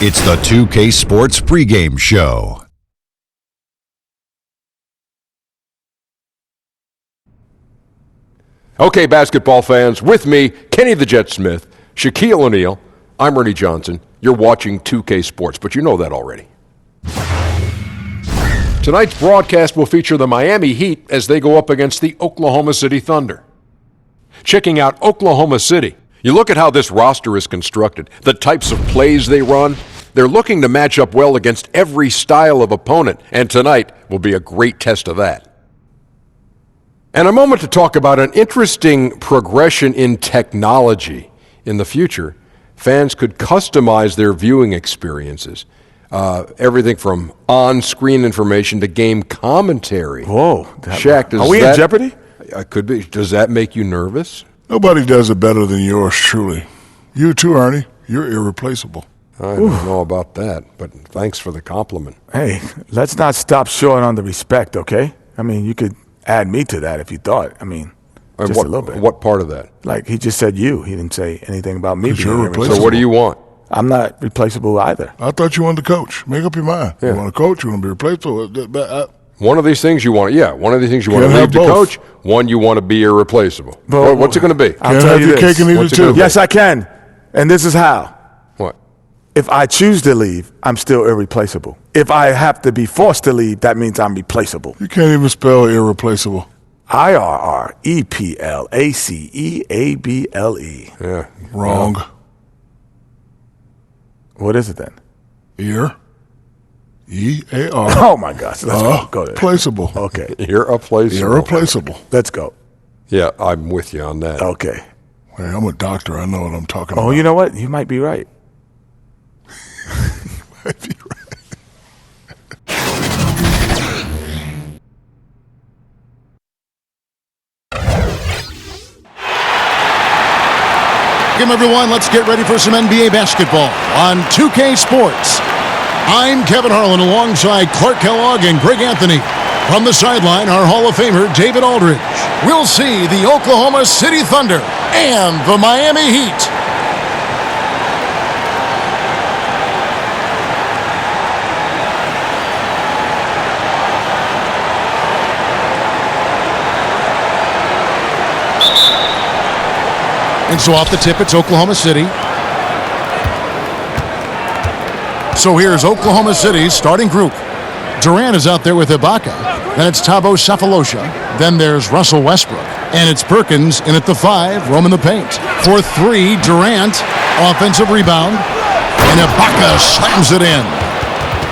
It's the 2K Sports pregame show. Okay, basketball fans, with me, Kenny the Jet Smith, Shaquille O'Neal, I'm Ernie Johnson. You're watching 2K Sports, but you know that already. Tonight's broadcast will feature the Miami Heat as they go up against the Oklahoma City Thunder. Checking out Oklahoma City, you look at how this roster is constructed, the types of plays they run. They're looking to match up well against every style of opponent, and tonight will be a great test of that. And a moment to talk about an interesting progression in technology. In the future, fans could customize their viewing experiences. Everything from on-screen information to game commentary. Whoa. Shaq, are we in jeopardy? Could be. Does that make you nervous? Nobody does it better than yours, truly. You too, Ernie. You're irreplaceable. I don't know about that, but thanks for the compliment. Hey, let's not stop short on the respect, okay? I mean, you could add me to that if you thought. I mean, just a little bit. What part of that? Like, he just said you. He didn't say anything about me. You're replaceable. So what do you want? I'm not replaceable either. I thought you wanted to coach. Make up your mind. Yeah. You want to coach, you want to be replaceable. One of these things you want, one of these things you want to leave to coach, one you want to be irreplaceable. What's it going to be? I'll tell you this. Cake and eat it too. Yes, I can. And this is how. What? If I choose to leave, I'm still irreplaceable. If I have to be forced to leave, that means I'm replaceable. You can't even spell irreplaceable. IRREPLACEABLE. Yeah. Wrong. What is it then? E-A-R. Oh, my gosh. Let's go there. Placeable. Okay. Irreplaceable. Irreplaceable. Let's go. Yeah, I'm with you on that. Okay. Hey, I'm a doctor. I know what I'm talking about. Oh, you know what? You might be right. Might be right. Welcome, everyone. Let's get ready for some NBA basketball on 2K Sports. I'm Kevin Harlan alongside Clark Kellogg and Greg Anthony. From the sideline, our Hall of Famer, David Aldridge. We'll see the Oklahoma City Thunder and the Miami Heat. And so off the tip, it's Oklahoma City. So here's Oklahoma City's starting group. Durant is out there with Ibaka. Then it's Thabo Sefolosha. Then there's Russell Westbrook. And it's Perkins in at the 5, roaming the paint. For 3, Durant, offensive rebound. And Ibaka slams it in.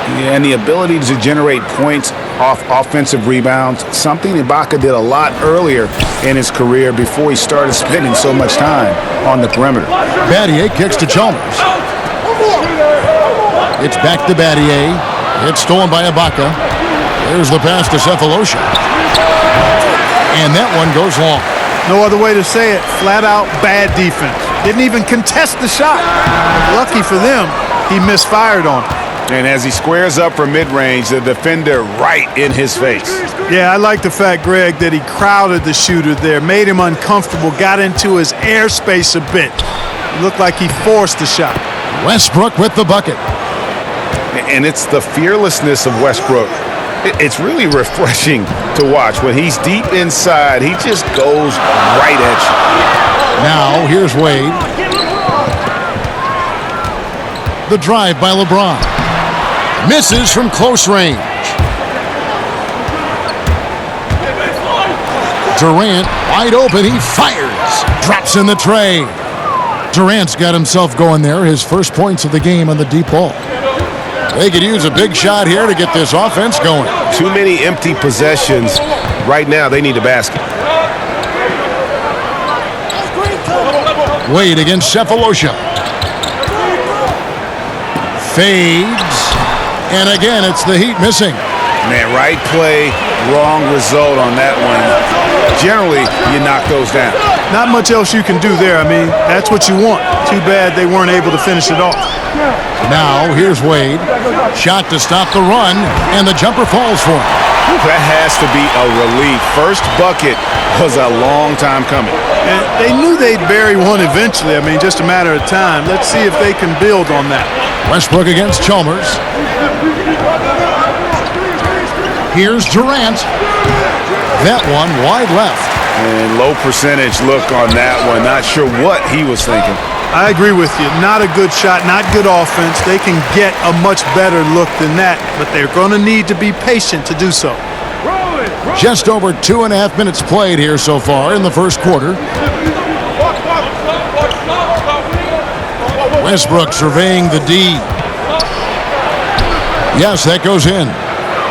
Yeah, and the ability to generate points off offensive rebounds, something Ibaka did a lot earlier in his career before he started spending so much time on the perimeter. Battier kicks to Chalmers. It's back to Battier. It's stolen by Ibaka. There's the pass to Sefolosha. And that one goes long. No other way to say it. Flat out bad defense. Didn't even contest the shot. Lucky for them, he misfired on it. And as he squares up for mid-range, the defender right in his face. Yeah, I like the fact, Greg, that he crowded the shooter there, made him uncomfortable, got into his airspace a bit. It looked like he forced the shot. Westbrook with the bucket. And it's the fearlessness of Westbrook. It's really refreshing to watch. When he's deep inside, he just goes right at you. Now, here's Wade. The drive by LeBron. Misses from close range. Durant, wide open, he fires. Drops in the tray. Durant's got himself going there, his first points of the game on the deep ball. They could use a big shot here to get this offense going. Too many empty possessions. Right now, they need a basket. Wade against Sefolosha. Fades. And again, it's the Heat missing. Man, right play, wrong result on that one. Generally, you knock those down. Not much else you can do there. I mean, that's what you want. Too bad they weren't able to finish it off. Now, here's Wade. Shot to stop the run, and the jumper falls for him. That has to be a relief. First bucket was a long time coming. And they knew they'd bury one eventually. I mean, just a matter of time. Let's see if they can build on that. Westbrook against Chalmers. Here's Durant. That one wide left. And low percentage look on that one. Not sure what he was thinking. I agree with you. Not a good shot, not good offense. They can get a much better look than that, but they're going to need to be patient to do so. Just over 2.5 minutes played here so far in the first quarter. Westbrook surveying the D. Yes, that goes in.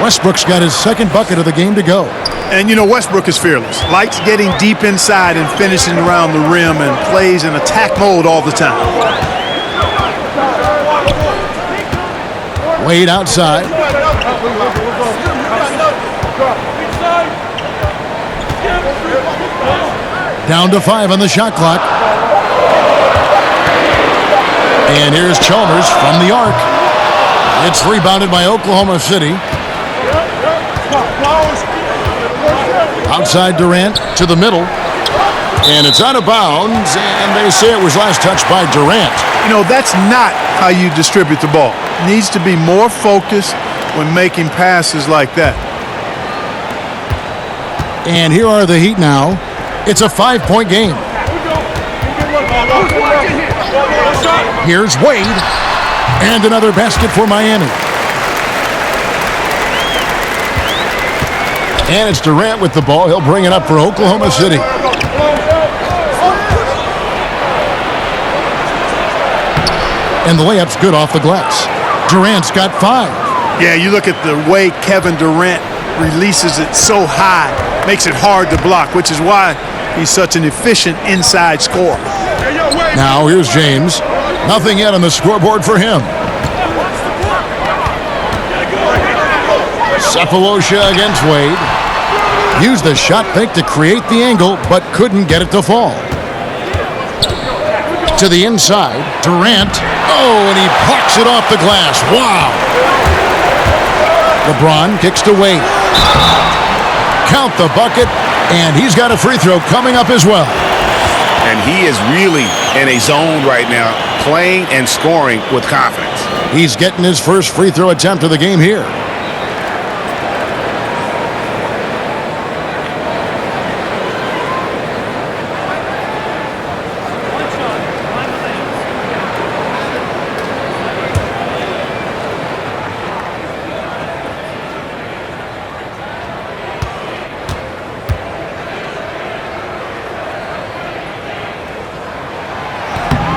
Westbrook's got his second bucket of the game to go. And, you know, Westbrook is fearless. Likes getting deep inside and finishing around the rim and plays in attack mode all the time. Wade outside. Down to 5 on the shot clock. And here's Chalmers from the arc. It's rebounded by Oklahoma City. Outside Durant to the middle. And it's out of bounds, and they say it was last touched by Durant. You know, that's not how you distribute the ball. Needs to be more focused when making passes like that. And here are the Heat now. It's a 5-point game. Here's Wade. And another basket for Miami. And it's Durant with the ball. He'll bring it up for Oklahoma City. And the layup's good off the glass. Durant's got 5. Yeah, you look at the way Kevin Durant releases it so high, makes it hard to block, which is why he's such an efficient inside scorer. Now here's James. Nothing yet on the scoreboard for him. Cephalosha against Wade. Used the shot fake to create the angle, but couldn't get it to fall. To the inside, Durant. Oh, and he plucks it off the glass. Wow. LeBron kicks to Wade. Count the bucket, and he's got a free throw coming up as well. And he is really in a zone right now, playing and scoring with confidence. He's getting his first free throw attempt of the game here.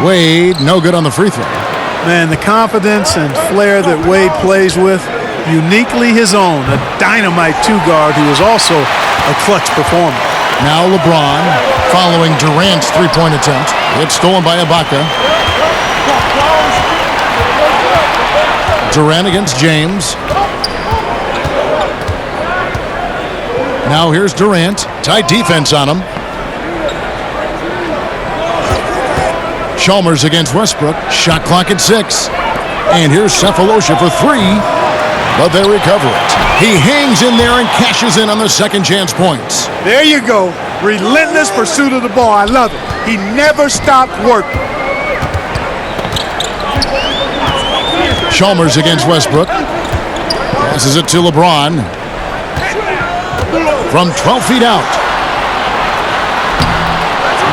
Wade, no good on the free throw. Man, the confidence and flair that Wade plays with, uniquely his own. A dynamite two-guard who is also a clutch performer. Now LeBron following Durant's three-point attempt. It's stolen by Ibaka. Durant against James. Now here's Durant. Tight defense on him. Chalmers against Westbrook. Shot clock at 6. And here's Cephalosha for 3. But they recover it. He hangs in there and cashes in on the second chance points. There you go. Relentless pursuit of the ball. I love it. He never stopped working. Chalmers against Westbrook. Passes it to LeBron. From 12 feet out.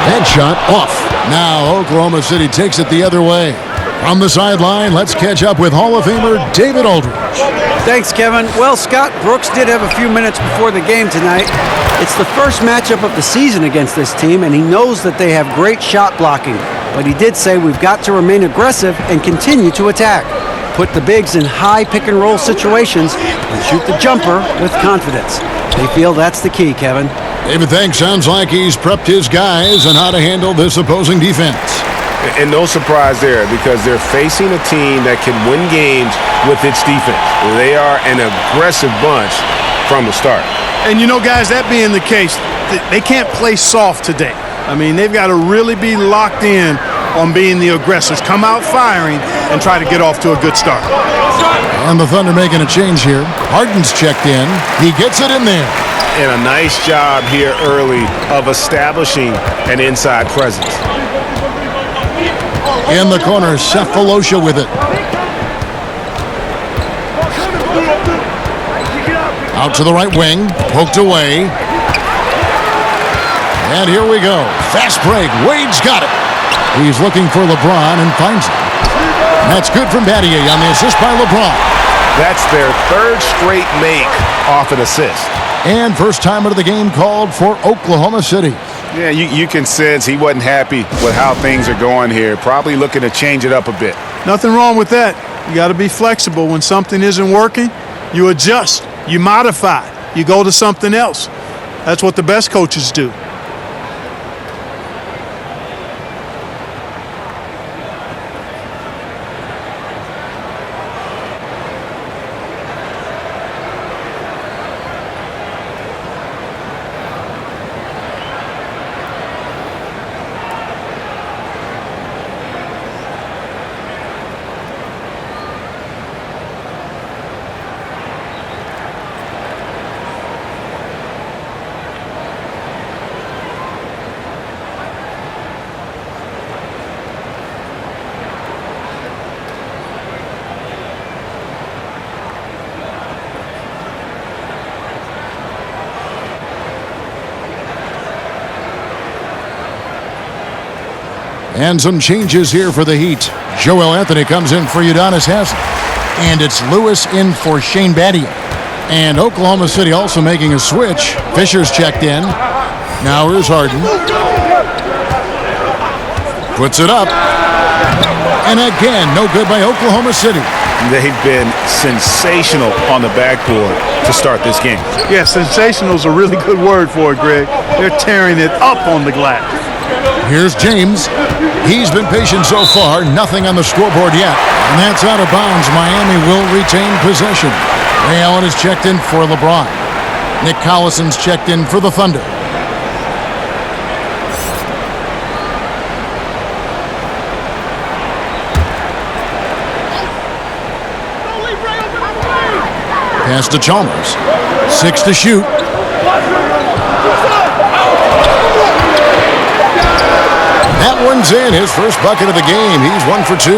Headshot off. Now Oklahoma City takes it the other way. From the sideline, let's catch up with Hall of Famer David Aldridge. Thanks, Kevin. Well, Scott Brooks did have a few minutes before the game tonight. It's the first matchup of the season against this team, and he knows that they have great shot blocking. But he did say we've got to remain aggressive and continue to attack. Put the bigs in high pick-and-roll situations and shoot the jumper with confidence. They feel that's the key, Kevin. David, thanks. Sounds like he's prepped his guys on how to handle this opposing defense. And no surprise there, because they're facing a team that can win games with its defense. They are an aggressive bunch from the start. And you know, guys, that being the case, they can't play soft today. I mean, they've got to really be locked in on being the aggressors. Come out firing and try to get off to a good start. And the Thunder making a change here. Harden's checked in. He gets it in there. And a nice job here early of establishing an inside presence. In the corner, Cephalosha with it. Out to the right wing. Poked away. And here we go. Fast break. Wade's got it. He's looking for LeBron and finds it. That's good from Battier on the assist by LeBron. That's their third straight make off an assist. And first time out of the game called for Oklahoma City. Yeah, you can sense he wasn't happy with how things are going here. Probably looking to change it up a bit. Nothing wrong with that. You got to be flexible. When something isn't working, you adjust, you modify, you go to something else. That's what the best coaches do. And some changes here for the Heat. Joel Anthony comes in for Udonis Haslem. And it's Lewis in for Shane Battier. And Oklahoma City also making a switch. Fisher's checked in. Now here's Harden. Puts it up. And again, no good by Oklahoma City. They've been sensational on the backboard to start this game. Yeah, sensational is a really good word for it, Greg. They're tearing it up on the glass. Here's James. He's been patient so far. Nothing on the scoreboard yet. And that's out of bounds. Miami will retain possession. Ray Allen is checked in for LeBron. Nick Collison's checked in for the Thunder. Pass to Chalmers. 6 to shoot. That one's in. His first bucket of the game. He's 1 for 2.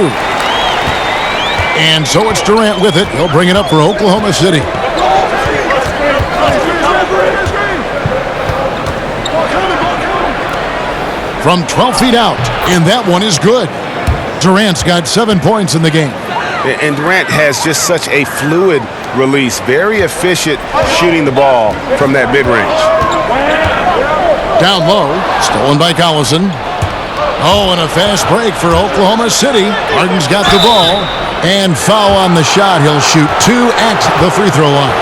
And so it's Durant with it. He'll bring it up for Oklahoma City. From 12 feet out. And that one is good. Durant's got 7 points in the game. And Durant has just such a fluid release. Very efficient shooting the ball from that mid-range. Down low. Stolen by Collison. Oh, and a fast break for Oklahoma City. Harden's got the ball. And foul on the shot. He'll shoot 2 at the free throw line.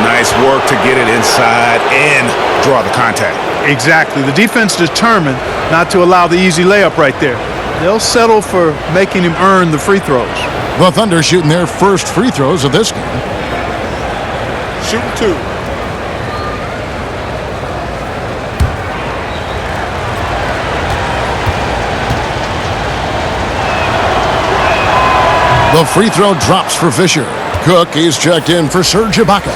Nice work to get it inside and draw the contact. Exactly. The defense determined not to allow the easy layup right there. They'll settle for making him earn the free throws. The Thunder shooting their first free throws of this game. Shooting 2. The free throw drops for Fisher. Cook is checked in for Serge Ibaka.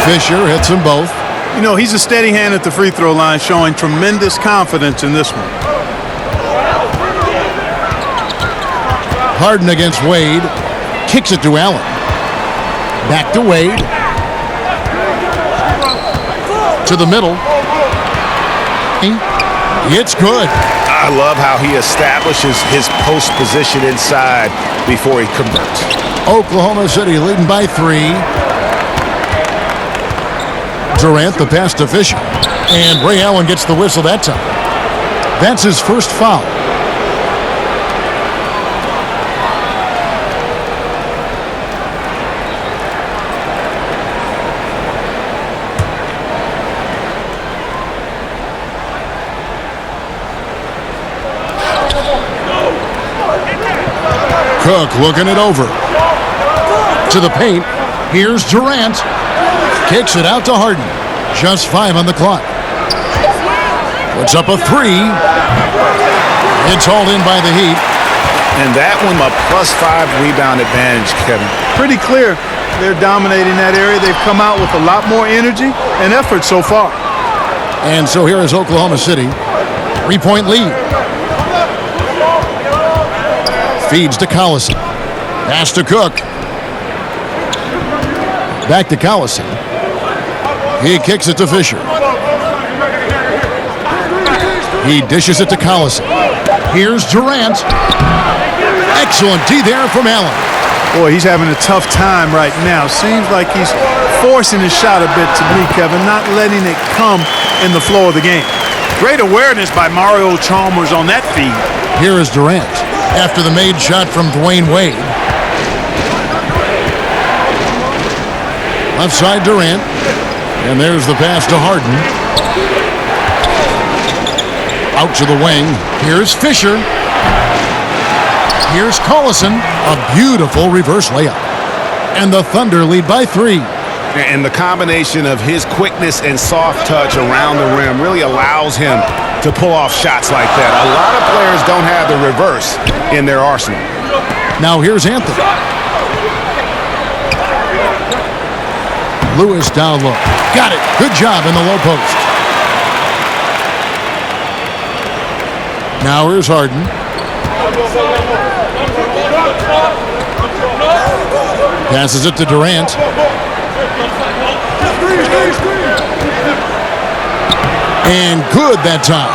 Fisher hits them both. You know, he's a steady hand at the free throw line, showing tremendous confidence in this one. Harden against Wade. Kicks it to Allen. Back to Wade. To the middle. It's good. I love how he establishes his post position inside before he converts. Oklahoma City leading by 3. Durant the pass to Fisher. And Ray Allen gets the whistle that time. That's his first foul. Cook looking it over. To the paint. Here's Durant. Kicks it out to Harden. Just 5 on the clock. Puts up a 3. It's hauled in by the Heat. And that one, a +5 rebound advantage, Kevin. Pretty clear. They're dominating that area. They've come out with a lot more energy and effort so far. And so here is Oklahoma City. 3-point lead. Feeds to Collison. Pass to Cook. Back to Collison. He kicks it to Fisher. He dishes it to Collison. Here's Durant. Excellent D there from Allen. Boy, he's having a tough time right now. Seems like he's forcing his shot a bit to me, Kevin, not letting it come in the flow of the game. Great awareness by Mario Chalmers on that feed. Here is Durant after the made shot from Dwayne Wade. Left side Durant. And there's the pass to Harden. Out to the wing. Here's Fisher. Here's Collison. A beautiful reverse layup. And the Thunder lead by 3. And the combination of his quickness and soft touch around the rim really allows him to pull off shots like that. A lot of players don't have the reverse in their arsenal. Now here's Anthony. Lewis down low. Got it. Good job in the low post. Now here's Harden. Passes it to Durant. And good that time.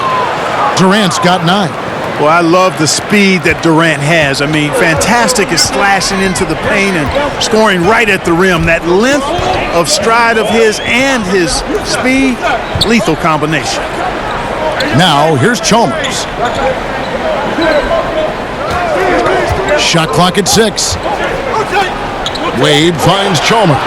Durant's got 9. Well, I love the speed that Durant has. I mean, fantastic at slashing into the paint and scoring right at the rim. That length of stride of his and his speed, lethal combination. Now, here's Chalmers. Shot clock at 6. Wade finds Chalmers.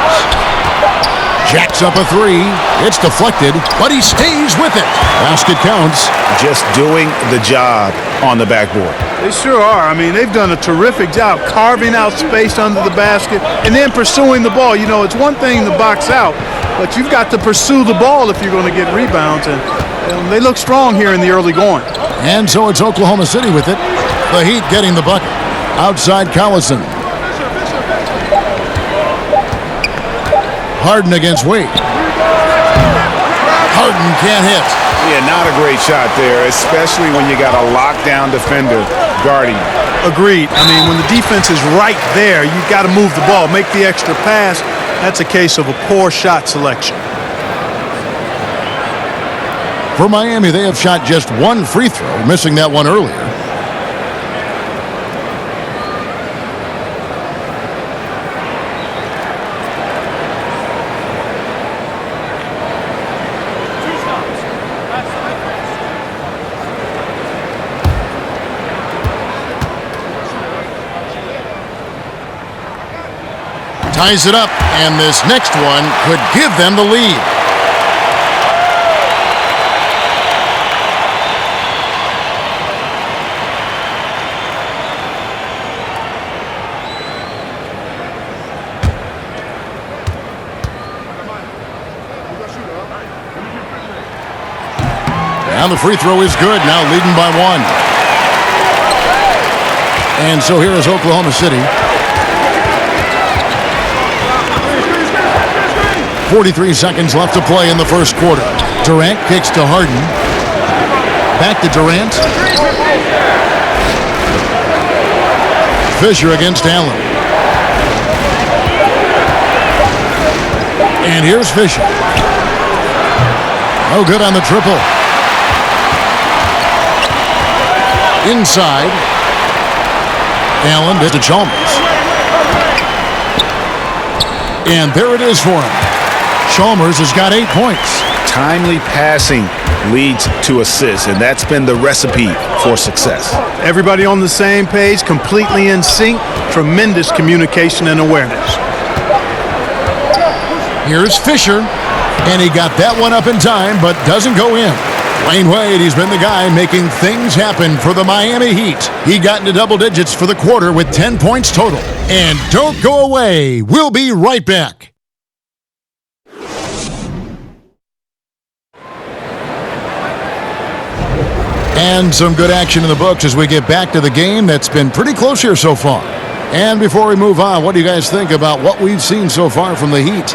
Jacks up a 3. It's deflected, but he stays with it. Basket counts. Just doing the job on the backboard. They sure are. I mean, they've done a terrific job carving out space under the basket and then pursuing the ball. You know, it's one thing to box out, but you've got to pursue the ball if you're going to get rebounds, and they look strong here in the early going. And so it's Oklahoma City with it. The Heat getting the bucket. Outside Collison. Harden against Wade. Harden can't hit. Yeah, not a great shot there, especially when you got a lockdown defender guarding. Agreed. I mean, when the defense is right there, you've got to move the ball, make the extra pass. That's a case of a poor shot selection. For Miami, they have shot just 1 free throw, missing that one earlier. Ties it up, and this next one could give them the lead. Now the free throw is good, now leading by 1. And so here is Oklahoma City. 43 seconds left to play in the first quarter. Durant kicks to Harden. Back to Durant. Fisher against Allen. And here's Fisher. No good on the triple. Inside. Allen to Chalmers. And there it is for him. Chalmers has got 8 points. Timely passing leads to assists, and that's been the recipe for success. Everybody on the same page, completely in sync, tremendous communication and awareness. Here's Fisher, and he got that one up in time, but doesn't go in. Dwayne Wade, he's been the guy making things happen for the Miami Heat. He got into double digits for the quarter with 10 points total. And don't go away. We'll be right back. And some good action in the books as we get back to the game that's been pretty close here so far. And before we move on, what do you guys think about what we've seen so far from the Heat?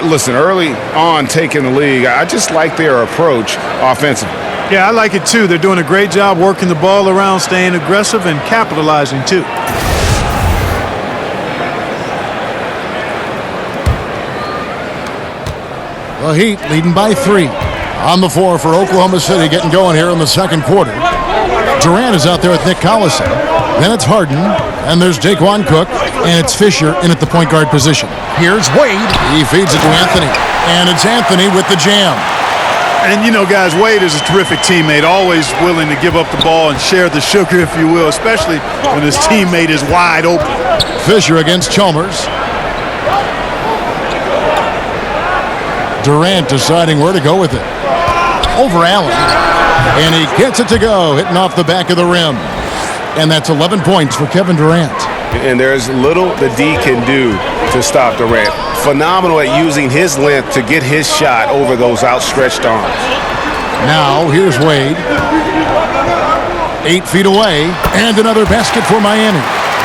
Listen, early on taking the league, I just like their approach offensively. Yeah, I like it too. They're doing a great job working the ball around, staying aggressive, and capitalizing too. The Heat leading by 3. On the floor for Oklahoma City, getting going here in the second quarter. Durant is out there with Nick Collison. Then it's Harden, and there's Daquan Cook, and it's Fisher in at the point guard position. Here's Wade. He feeds it to Anthony, and it's Anthony with the jam. And, you know, guys, Wade is a terrific teammate, always willing to give up the ball and share the sugar, if you will, especially when his teammate is wide open. Fisher against Chalmers. Durant deciding where to go with it. Over Allen. And he gets it to go, hitting off the back of the rim. And that's 11 points for Kevin Durant. And there's little the D can do to stop Durant. Phenomenal at using his length to get his shot over those outstretched arms. Now, here's Wade. 8 feet away, and another basket for Miami.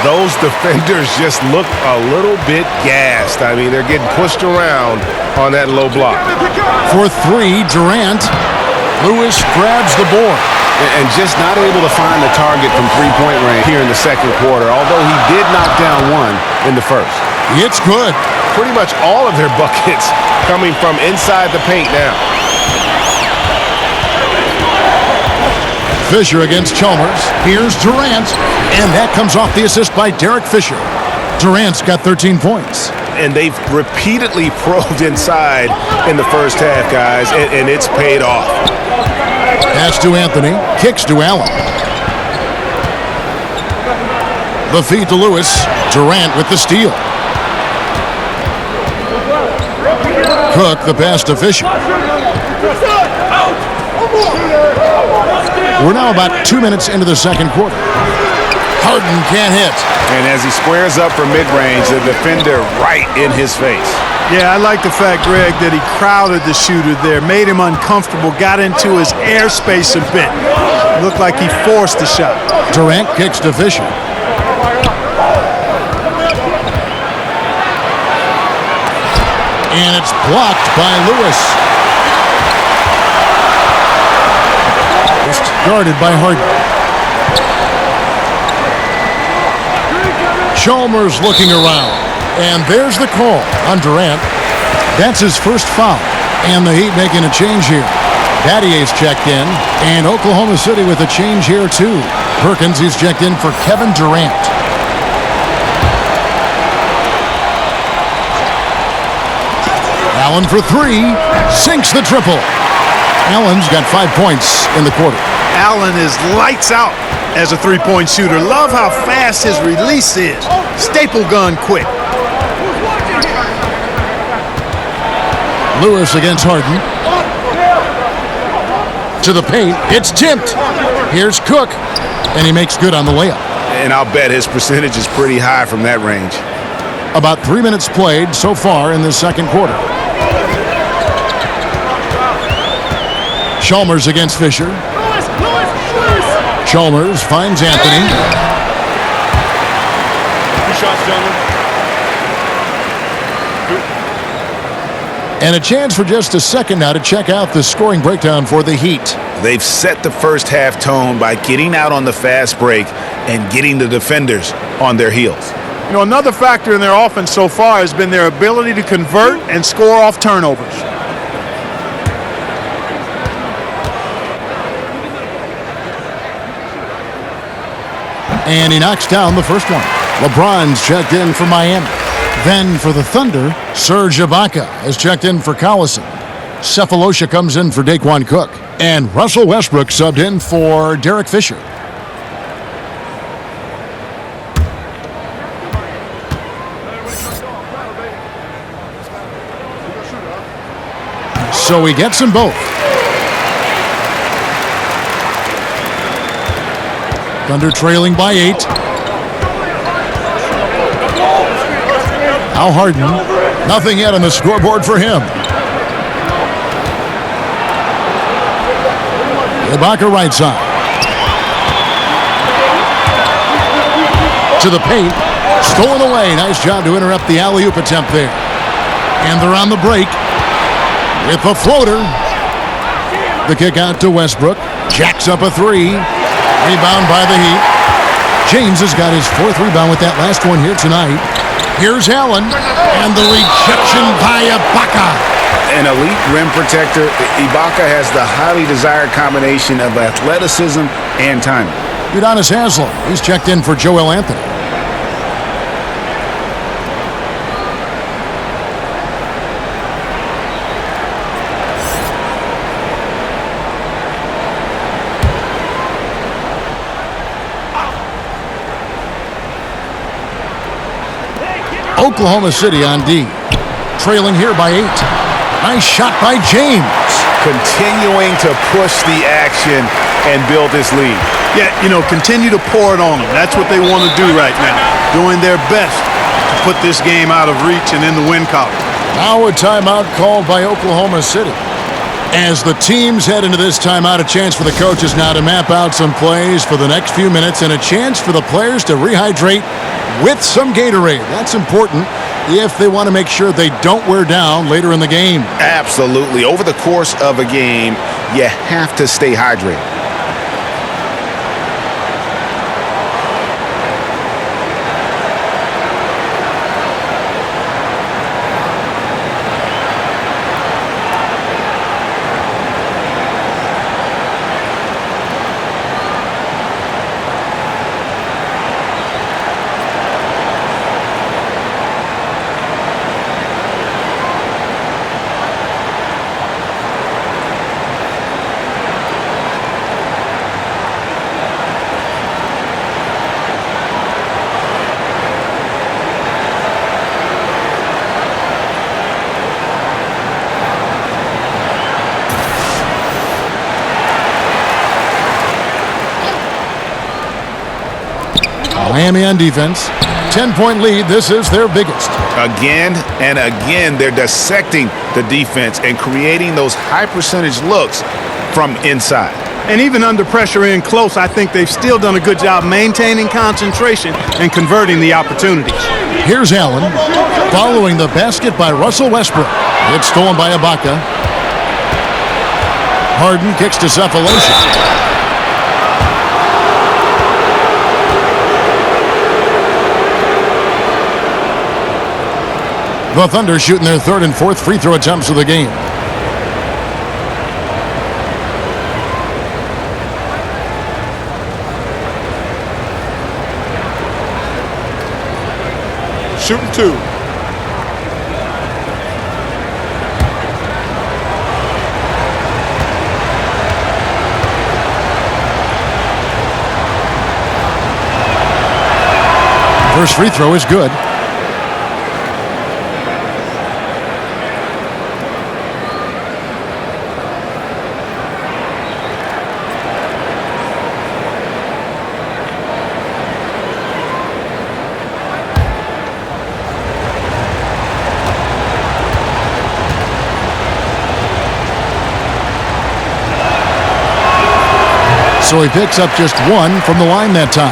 Those defenders just look a little bit gassed. I mean, they're getting pushed around on that low block. For 3, Durant. Lewis grabs the board. And just not able to find the target from three-point range here in the second quarter, although he did knock down one in the first. It's good. Pretty much all of their buckets coming from inside the paint now. Fisher against Chalmers. Here's Durant. And that comes off the assist by Derek Fisher. Durant's got 13 points. And they've repeatedly probed inside in the first half, guys, and it's paid off. Pass to Anthony. Kicks to Allen. The feed to Lewis. Durant with the steal. Cook the pass to Fisher. We're now about 2 minutes into the second quarter. Harden can't hit. And as he squares up for mid-range, the defender right in his face. Yeah, I like the fact, Greg, that he crowded the shooter there, made him uncomfortable, got into his airspace a bit. Looked like he forced the shot. Durant kicks to Fisher. And it's blocked by Lewis. Just guarded by Harden. Chalmers looking around. And there's the call on Durant. That's his first foul. And the Heat making a change here. Battier's checked in. And Oklahoma City with a change here too. Perkins is checked in for Kevin Durant. Allen for 3. Sinks the triple. Allen's got 5 points in the quarter. Allen is lights out as a three-point shooter. Love how fast his release is. Staple gun quick. Lewis against Harden. To the paint. It's tipped. Here's Cook. And he makes good on the layup. And I'll bet his percentage is pretty high from that range. About 3 minutes played so far in the second quarter. Chalmers against Fisher. Chalmers finds Anthony. And a chance for just a second now to check out the scoring breakdown for the Heat. They've set the first half tone by getting out on the fast break and getting the defenders on their heels. You know, another factor in their offense so far has been their ability to convert and score off turnovers. And he knocks down the first one. LeBron's checked in for Miami. Then for the Thunder, Serge Ibaka is checked in for Collison. Cephalosha comes in for Daquan Cook. And Russell Westbrook subbed in for Derek Fisher. So he gets them both. Thunder trailing by 8. Now Harden. Nothing yet on the scoreboard for him. Ibaka right side. To the paint. Stolen away. Nice job to interrupt the alley-oop attempt there. And they're on the break with a floater. The kick out to Westbrook. Jacks up a three. Rebound by the Heat. James has got his 4th rebound with that last one here tonight. Here's Allen. And the rejection by Ibaka. An elite rim protector, Ibaka has the highly desired combination of athleticism and timing. Udonis Haslem. He's checked in for Joel Anthony. Oklahoma City on D. Trailing here by 8. Nice shot by James. Continuing to push the action and build this lead. Yeah, continue to pour it on them. That's what they want to do right now. Doing their best to put this game out of reach and in the win column. Now a timeout called by Oklahoma City. As the teams head into this timeout, a chance for the coaches now to map out some plays for the next few minutes and a chance for the players to rehydrate with some Gatorade. That's important if they want to make sure they don't wear down later in the game. Absolutely. Over the course of a game, you have to stay hydrated. Miami on defense. 10-point lead. This is their biggest. Again and again, they're dissecting the defense and creating those high-percentage looks from inside. And even under pressure in close, I think they've still done a good job maintaining concentration and converting the opportunities. Here's Allen. Following the basket by Russell Westbrook. It's stolen by Ibaka. Harden kicks to Cephalosha. The Thunder shooting their 3rd and 4th free throw attempts of the game. Shooting 2. First free throw is good. So he picks up just 1 from the line that time.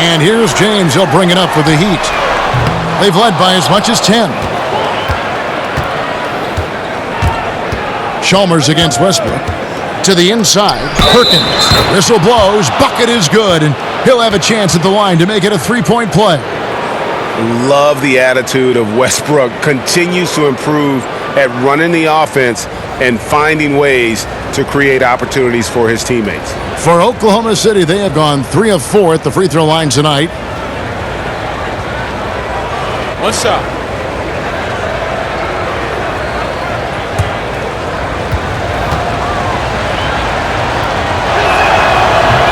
And here's James. He'll bring it up for the Heat. They've led by as much as 10. Chalmers against Westbrook. To the inside. Perkins. Whistle blows. Bucket is good. And he'll have a chance at the line to make it a 3-point play. Love the attitude of Westbrook. Continues to improve at running the offense and finding ways to create opportunities for his teammates. For Oklahoma City, they have gone 3 of 4 at the free throw line tonight. One shot.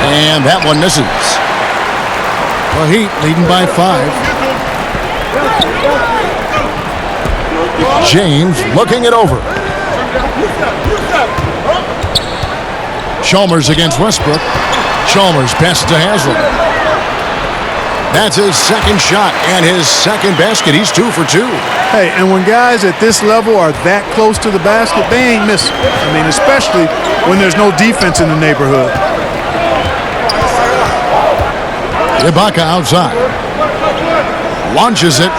And that one misses. The Heat leading by 5. James looking it over. Chalmers against Westbrook. Chalmers passes to Haslem. That's his second shot and his second basket. He's 2 for 2. Hey, and when guys at this level are that close to the basket, they ain't missing. I mean, especially when there's no defense in the neighborhood. Ibaka outside. launches it.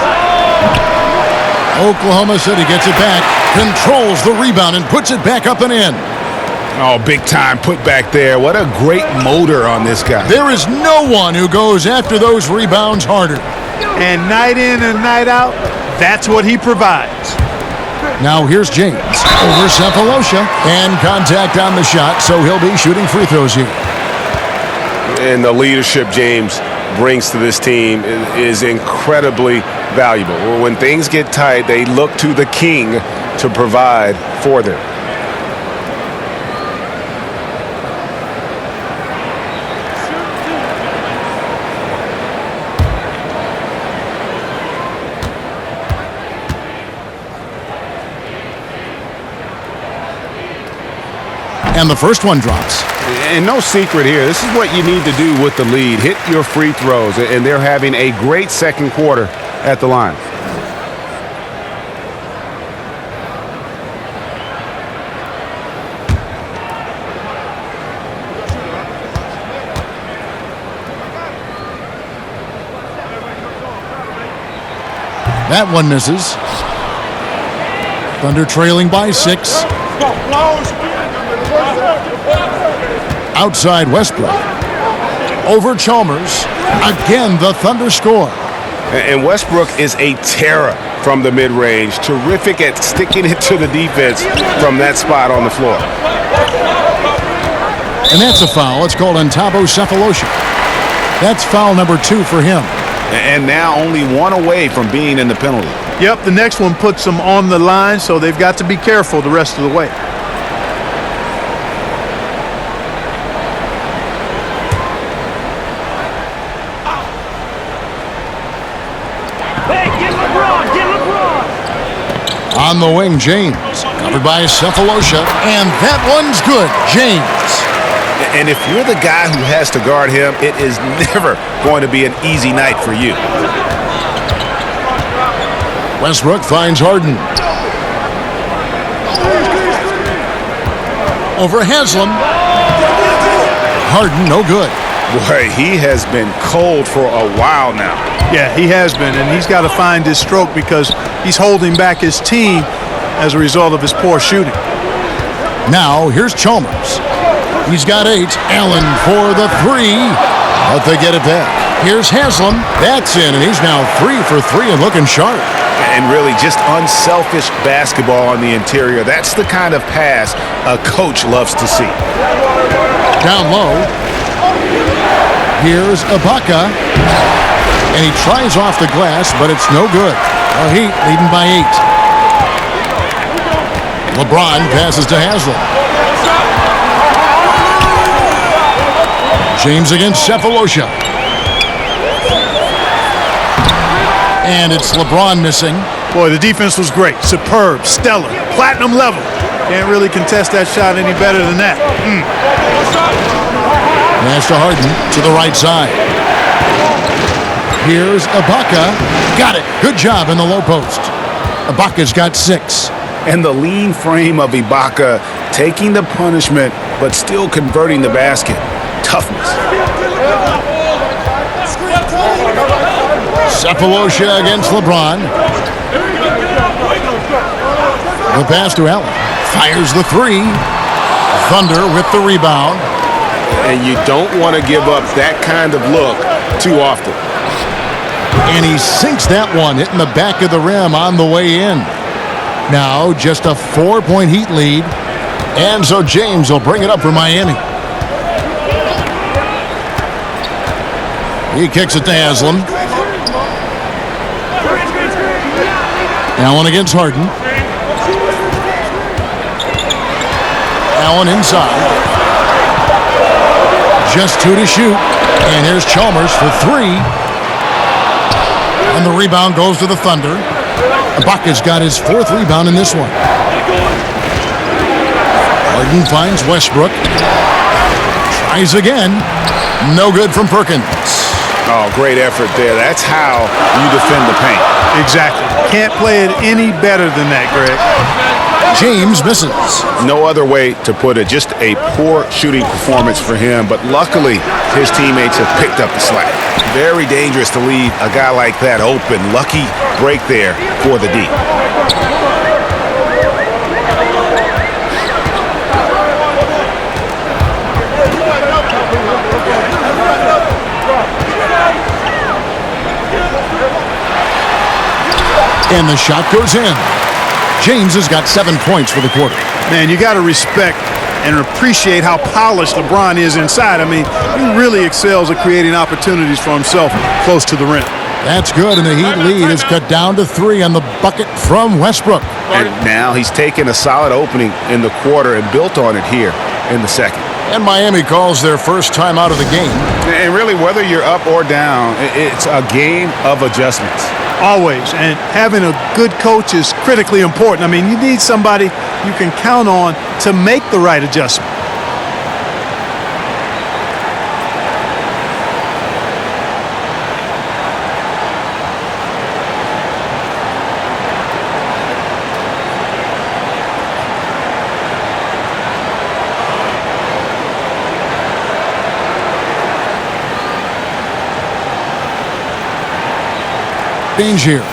Oklahoma City gets it back, controls the rebound, and puts it back up and in. Oh, big time put back there. What a great motor on this guy. There is no one who goes after those rebounds harder. And night in and night out, that's what he provides. Now here's James over Cephalosha, and contact on the shot, so he'll be shooting free throws here. And the leadership James brings to this team is incredibly valuable. When things get tight, they look to the king to provide for them. And the first one drops. And no secret here. This is what you need to do with the lead. Hit your free throws. And they're having a great second quarter at the line. That one misses. Thunder trailing by 6. Outside Westbrook. Over Chalmers. Again, the Thunder score. And Westbrook is a terror from the mid-range. Terrific at sticking it to the defense from that spot on the floor. And that's a foul. It's called on Thabo Cephalosha. That's foul number 2 for him. And now only one away from being in the penalty. Yep, the next one puts them on the line, so they've got to be careful the rest of the way. On the wing, James. Covered by Cephalosha. And that one's good. James. And if you're the guy who has to guard him, it is never going to be an easy night for you. Westbrook finds Harden. Over Haslam. Harden, no good. Boy, he has been cold for a while now. Yeah, he has been, and he's got to find his stroke because he's holding back his team as a result of his poor shooting. Now, here's Chalmers. He's got 8. Allen for the 3. But they get it back. Here's Haslam. That's in, and he's now 3 for 3 and looking sharp. And really just unselfish basketball on the interior. That's the kind of pass a coach loves to see. Down low. Here's Ibaka. And he tries off the glass, but it's no good. The Heat leading by 8. LeBron passes to Haslam. James against Cephalosha. And it's LeBron missing. Boy, the defense was great. Superb, stellar, platinum level. Can't really contest that shot any better than that. Pass to Harden to the right side. Here's Ibaka. Got it. Good job in the low post. Ibaka's got 6. And the lean frame of Ibaka, taking the punishment, but still converting the basket. Toughness. Cephalosha against LeBron. The pass to Allen. Fires the 3. Thunder with the rebound. And you don't want to give up that kind of look too often. And he sinks that one, hitting the back of the rim on the way in. Now just a 4-point Heat lead. And so James will bring it up for Miami. He kicks it to Haslam. Allen against Harden. Allen inside. Just 2 to shoot. And here's Chalmers for 3. And the rebound goes to the Thunder. Ibaka's got his 4th rebound in this one. Harden finds Westbrook. Tries again. No good from Perkins. Oh, great effort there. That's how you defend the paint. Exactly. Can't play it any better than that, Greg. James misses. No other way to put it. Just a poor shooting performance for him, but luckily his teammates have picked up the slack. Very dangerous to leave a guy like that open. Lucky break there for the D. And the shot goes in. James has got 7 points for the quarter. Man, you got to respect and appreciate how polished LeBron is inside. I mean, he really excels at creating opportunities for himself close to the rim. That's good, and the Heat lead is cut down to 3 on the bucket from Westbrook. And now he's taken a solid opening in the quarter and built on it here in the second. And Miami calls their first time out of the game. And really, whether you're up or down, it's a game of adjustments. Always. And having a good coach is critically important. I mean, you need somebody you can count on to make the right adjustment. Change here.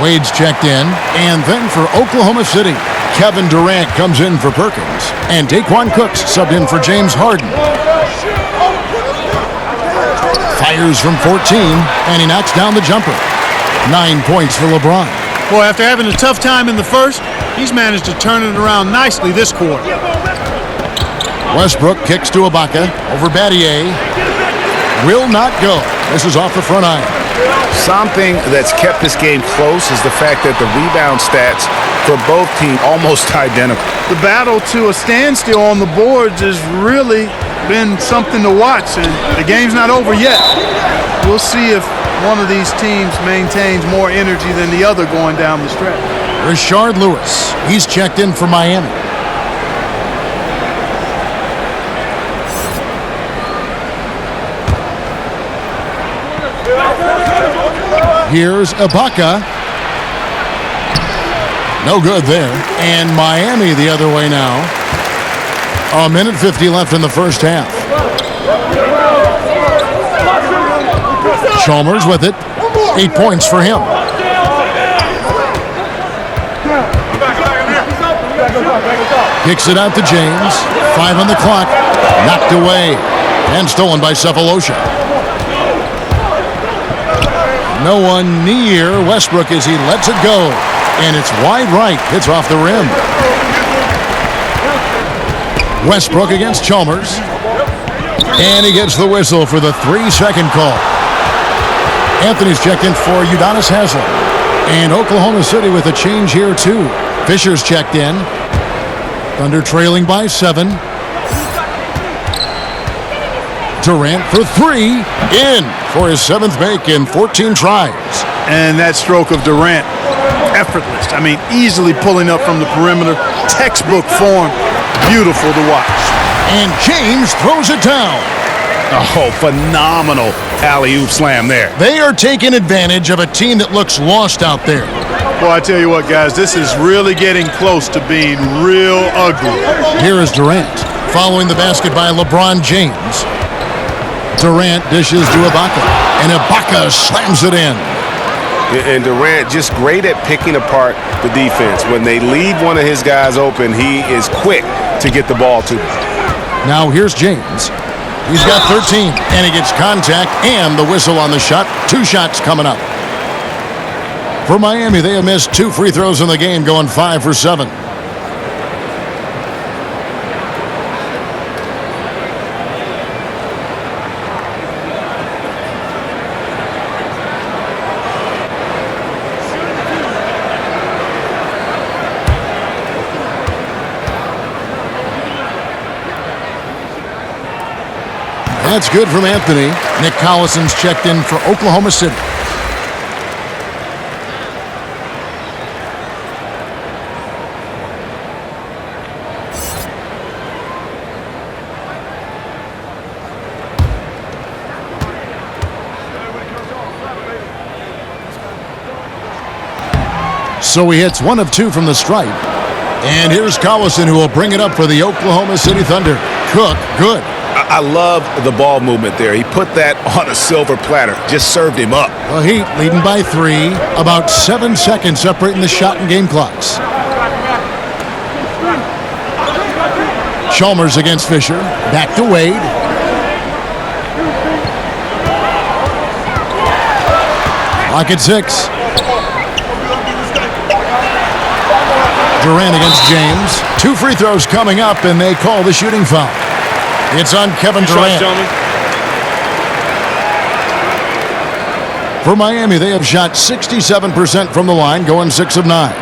Wade's checked in, and then for Oklahoma City, Kevin Durant comes in for Perkins, and Daquan Cooks subbed in for James Harden. Fires from 14, and he knocks down the jumper. 9 points for LeBron. Boy, after having a tough time in the first, he's managed to turn it around nicely this quarter. Westbrook kicks to Ibaka over Battier. Will not go. This is off the front iron. Something that's kept this game close is the fact that the rebound stats for both teams almost identical. The battle to a standstill on the boards has really been something to watch, and the game's not over yet. We'll see if one of these teams maintains more energy than the other going down the stretch. Rashard Lewis. He's checked in for Miami. Here's Ibaka. No good there. And Miami the other way now. 1:50 left in the first half. Chalmers with it. 8 points for him. Kicks it out to James. 5 on the clock. Knocked away. And stolen by Cephalosha. No one near Westbrook as he lets it go. And it's wide right. Hits off the rim. Westbrook against Chalmers. And he gets the whistle for the 3-second call. Anthony's checked in for Udonis Haslem. And Oklahoma City with a change here too. Fisher's checked in. Thunder trailing by 7. Durant for 3. In for his 7th make in 14 tries. And that stroke of Durant, effortless. I mean, easily pulling up from the perimeter. Textbook form. Beautiful to watch. And James throws it down. Oh, phenomenal alley-oop slam there. They are taking advantage of a team that looks lost out there. Well, I tell you what, guys, this is really getting close to being real ugly. Here is Durant, following the basket by LeBron James. Durant dishes to Ibaka, and Ibaka slams it in. And Durant just great at picking apart the defense. When they leave one of his guys open, he is quick to get the ball to them. Now here's James. He's got 13, and he gets contact and the whistle on the shot. 2 shots coming up. For Miami, they have missed 2 free throws in the game, going 5 for 7. That's good from Anthony. Nick Collison's checked in for Oklahoma City. So he hits 1 of 2 from the stripe. And here's Collison, who will bring it up for the Oklahoma City Thunder. Cook, good. I love the ball movement there. He put that on a silver platter. Just served him up. The Heat leading by 3. About 7 seconds separating the shot and game clocks. Chalmers against Fisher. Back to Wade. Clock at 6. Durant against James. 2 free throws coming up, and they call the shooting foul. It's on Kevin Durant. For Miami, they have shot 67% from the line, going 6 of 9.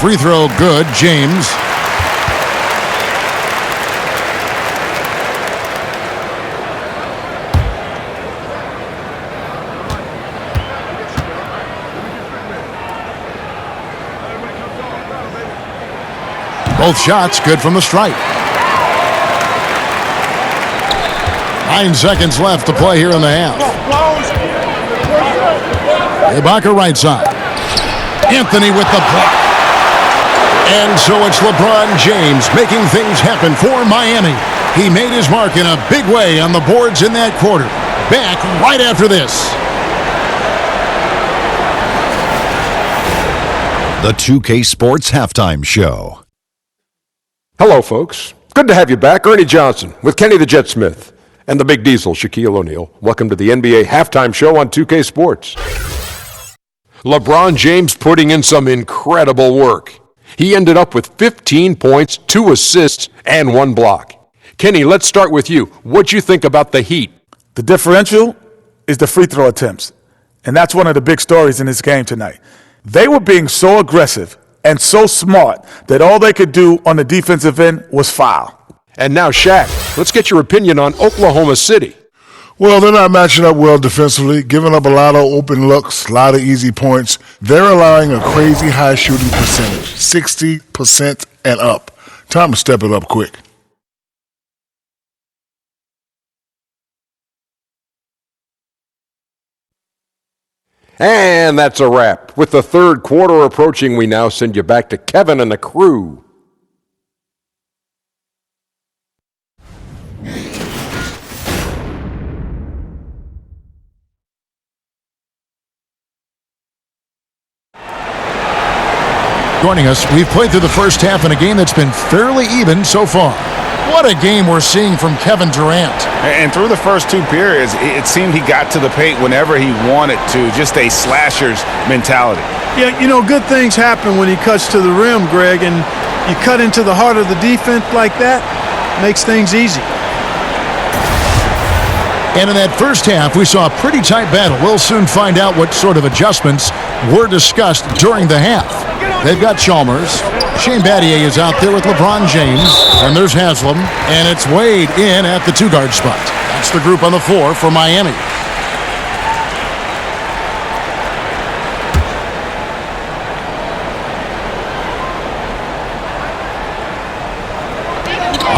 Free throw good, James. Both shots good from the stripe. 9 seconds left to play here in the half. Ibaka right side. Anthony with the block. And so it's LeBron James making things happen for Miami. He made his mark in a big way on the boards in that quarter. Back right after this. The 2K Sports Halftime Show. Hello, folks. Good to have you back. Ernie Johnson with Kenny the Jet Smith and the Big Diesel, Shaquille O'Neal. Welcome to the NBA Halftime Show on 2K Sports. LeBron James putting in some incredible work. He ended up with 15 points, 2 assists, and 1 block. Kenny, let's start with you. What'd you think about the Heat? The differential is the free throw attempts. And that's one of the big stories in this game tonight. They were being so aggressive and so smart that all they could do on the defensive end was foul. And now, Shaq, let's get your opinion on Oklahoma City. Well, they're not matching up well defensively, giving up a lot of open looks, a lot of easy points. They're allowing a crazy high shooting percentage, 60% and up. Time to step it up quick. And that's a wrap. With the third quarter approaching, we now send you back to Kevin and the crew. Joining us, we've played through the first half in a game that's been fairly even so far. What a game we're seeing from Kevin Durant. And through the first 2 periods, it seemed he got to the paint whenever he wanted to. Just a slasher's mentality. Yeah, you know, good things happen when he cuts to the rim, Greg, and you cut into the heart of the defense like that, makes things easy. And in that first half, we saw a pretty tight battle. We'll soon find out what sort of adjustments were discussed during the half. They've got Chalmers. Shane Battier is out there with LeBron James. And there's Haslam. And it's Wade in at the 2-guard spot. That's the group on the floor for Miami.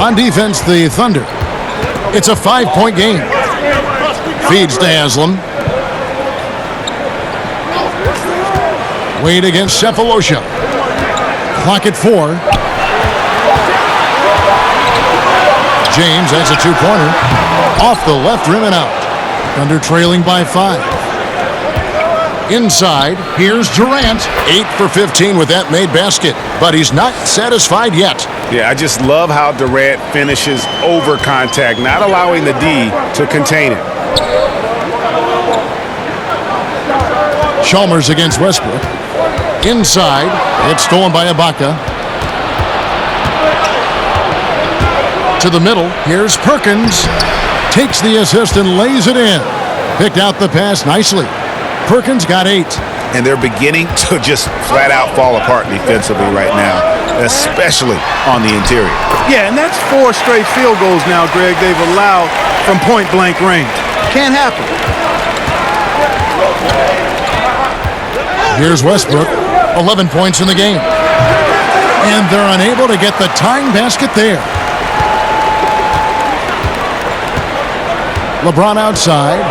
On defense, the Thunder. It's a 5-point game. Feeds to Haslam. Wade against Cephalosha. Clock at 4. James has a 2-pointer. Off the left rim and out. Thunder trailing by 5. Inside, here's Durant. 8 for 15 with that made basket. But he's not satisfied yet. Yeah, I just love how Durant finishes over contact, not allowing the D to contain it. Chalmers against Westbrook. Inside, it's stolen by Ibaka. To the middle, here's Perkins. Takes the assist and lays it in. Picked out the pass nicely. Perkins got 8. And they're beginning to just flat out fall apart defensively right now, especially on the interior. Yeah, and that's 4 straight field goals now, Greg, they've allowed from point-blank range. Can't happen. Here's Westbrook, 11 points in the game. And they're unable to get the tying basket there. LeBron outside.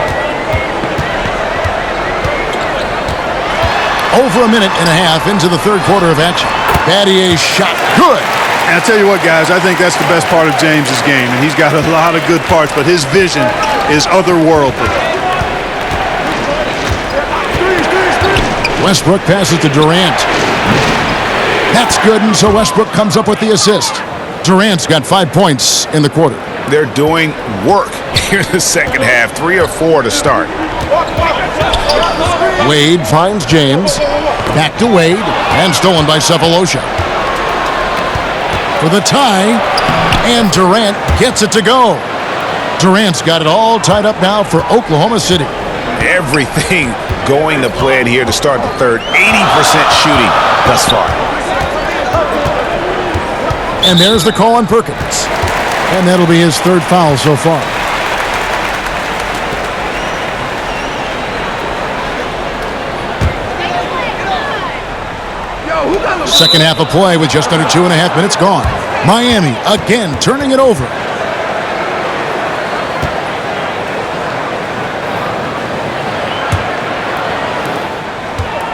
Over a minute and a half into the third quarter of action. Battier's shot, good. And I'll tell you what, guys, I think that's the best part of James's game. And he's got a lot of good parts, but his vision is otherworldly. Westbrook passes to Durant. That's good, and so Westbrook comes up with the assist. Durant's got 5 points in the quarter. They're doing work here in the second half. 3 or 4 to start. Wade finds James. Back to Wade, and stolen by Cephalosha. For the tie, and Durant gets it to go. Durant's got it all tied up now for Oklahoma City. Everything going to plan here to start the third. 80% shooting thus far. And there's the call on Perkins. And that'll be his third foul so far. Second half of play with just under 2.5 minutes gone. Miami again turning it over.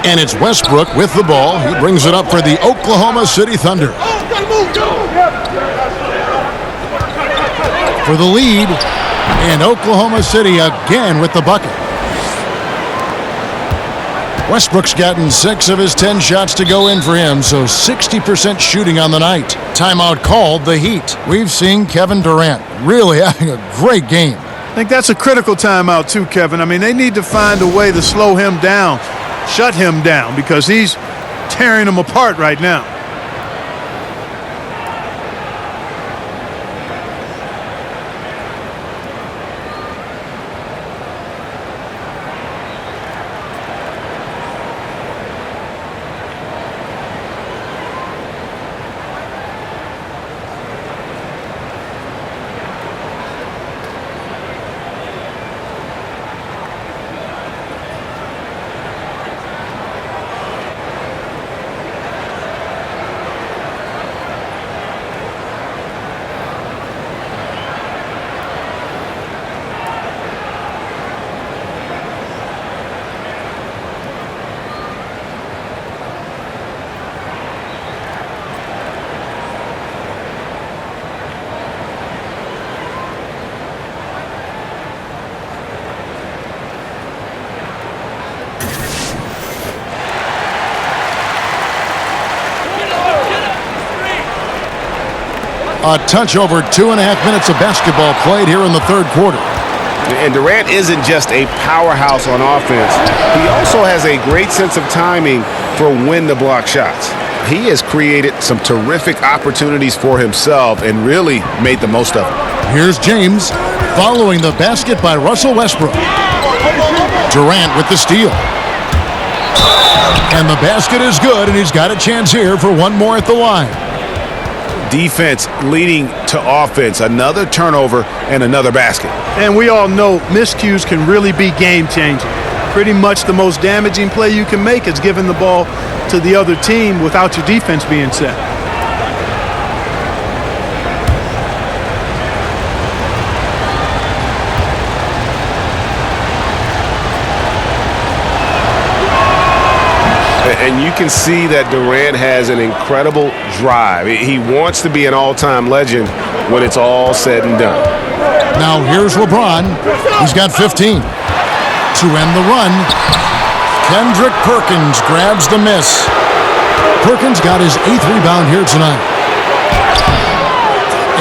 And it's Westbrook with the ball. He brings it up for the Oklahoma City Thunder. For the lead. And Oklahoma City again with the bucket. Westbrook's gotten 6 of his 10 shots to go in for him, so 60% shooting on the night. Timeout called the Heat. We've seen Kevin Durant really having a great game. I think that's a critical timeout too, Kevin. I mean, they need to find a way to slow him down, shut him down, because he's tearing them apart right now. A touch over 2.5 minutes of basketball played here in the third quarter. And Durant isn't just a powerhouse on offense. He also has a great sense of timing for when to block shots. He has created some terrific opportunities for himself and really made the most of them. Here's James following the basket by Russell Westbrook. Durant with the steal. And the basket is good, and he's got a chance here for one more at the line. Defense leading to offense. Another turnover and another basket. And we all know miscues can really be game-changing. Pretty much the most damaging play you can make is giving the ball to the other team without your defense being set. And you can see that Durant has an incredible drive. He wants to be an all-time legend when it's all said and done. Now here's LeBron. He's got 15. To end the run, Kendrick Perkins grabs the miss. Perkins got his 8th rebound here tonight.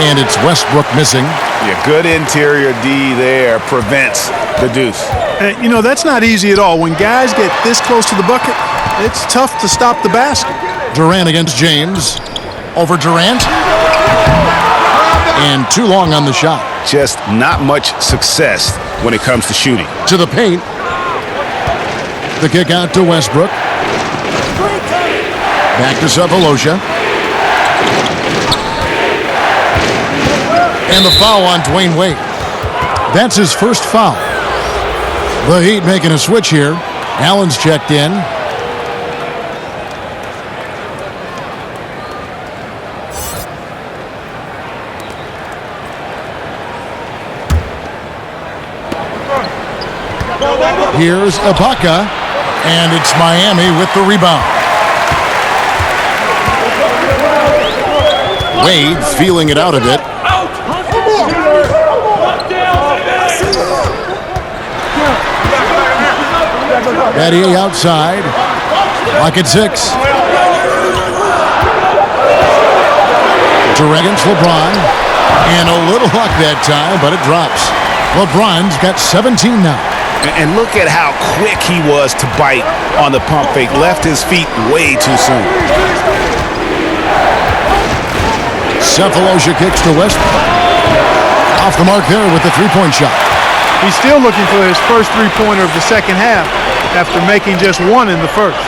And it's Westbrook missing. Yeah, good interior D there prevents the deuce. And, you know, that's not easy at all. When guys get this close to the bucket, it's tough to stop the basket. Durant against James. Over Durant. And too long on the shot. Just not much success when it comes to shooting. To the paint. The kick out to Westbrook. Back to Cephalosha. And the foul on Dwayne Wade. That's his first foul. The Heat making a switch here. Allen's checked in. Here's Ibaka, and it's Miami with the rebound. Wade feeling it out a bit. Battier outside. Lock at 6. Durant against LeBron. And a little luck that time, but it drops. LeBron's got 17 now. And look at how quick he was to bite on the pump fake. Left his feet way too soon. Cephalosha kicks to Westbrook. Off the mark there with the three-point shot. He's still looking for his first three-pointer of the second half after making just one in the first.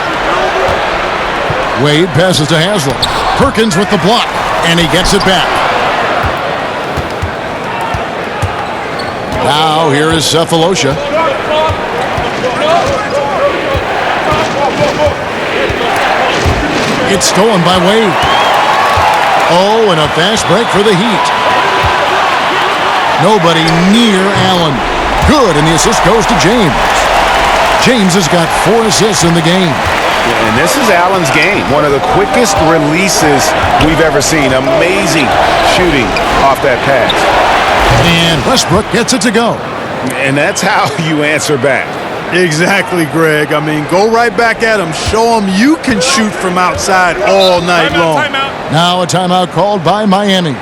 Wade passes to Haslem. Perkins with the block, and he gets it back. Now here is Cephalosha. It's stolen by Wade. Oh, and a fast break for the Heat. Nobody near Allen. Good, and the assist goes to James. James has got 4 assists in the game. And this is Allen's game. One of the quickest releases we've ever seen. Amazing shooting off that pass. And Westbrook gets it to go. And that's how you answer back. Exactly, Greg. I mean, go right back at him. Show him you can shoot from outside all night long. Now a timeout called by Miami.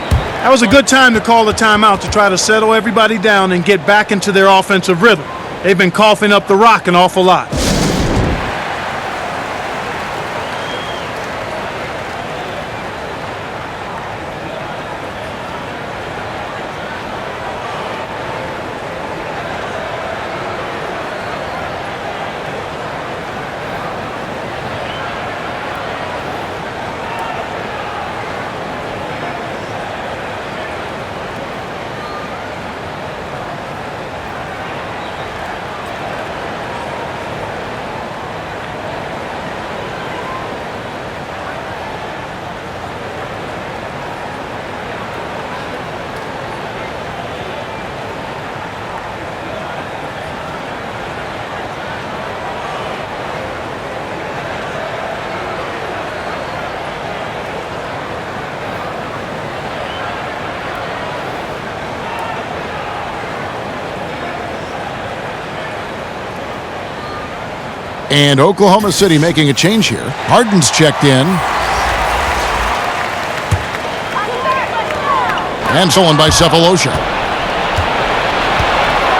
That was a good time to call the timeout to try to settle everybody down and get back into their offensive rhythm. They've been coughing up the rock an awful lot. And Oklahoma City making a change here. Harden's checked in. And stolen by Cephalosha.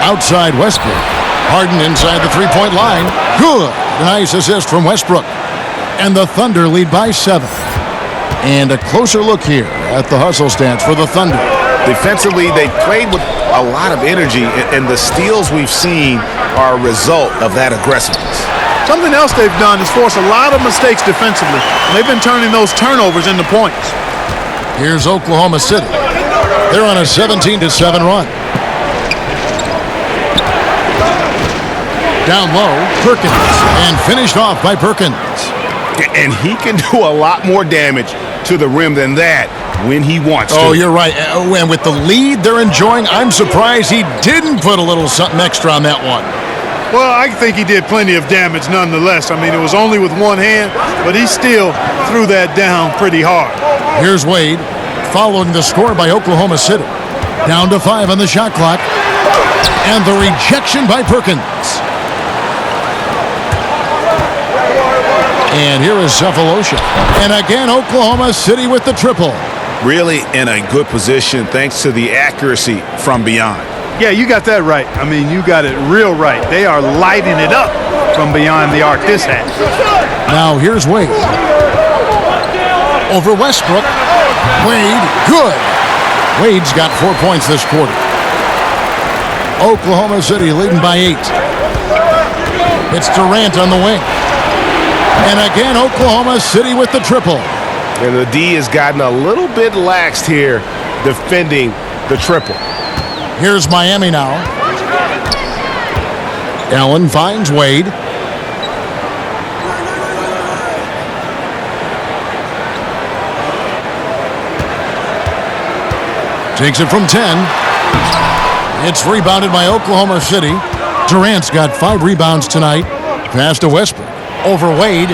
Outside Westbrook. Harden inside the three-point line. Good. Nice assist from Westbrook. And the Thunder lead by 7. And a closer look here at the hustle stats for the Thunder. Defensively, they played with a lot of energy, and the steals we've seen are a result of that aggressiveness. Something else they've done is force a lot of mistakes defensively, and they've been turning those turnovers into points. Here's Oklahoma City. They're on a 17-7 run. Down low, Perkins, and finished off by Perkins. And he can do a lot more damage to the rim than that when he wants to. Oh, you're right. And with the lead they're enjoying, I'm surprised he didn't put a little something extra on that one. Well, I think he did plenty of damage nonetheless. I mean, it was only with one hand, but he still threw that down pretty hard. Here's Wade, following the score by Oklahoma City. Down to 5 on the shot clock. And the rejection by Perkins. And here is Cephalosha. And again, Oklahoma City with the triple. Really in a good position thanks to the accuracy from beyond. Yeah, you got that right. I mean, you got it real right. They are lighting it up from beyond the arc this half. Now here's Wade. Over Westbrook. Wade, good. Wade's got 4 points this quarter. Oklahoma City leading by 8. It's Durant on the wing. And again, Oklahoma City with the triple. And the D has gotten a little bit laxed here defending the triple. Here's Miami now. Allen finds Wade. Takes it from 10. It's rebounded by Oklahoma City. Durant's got 5 rebounds tonight. Pass to Westbrook. Over Wade.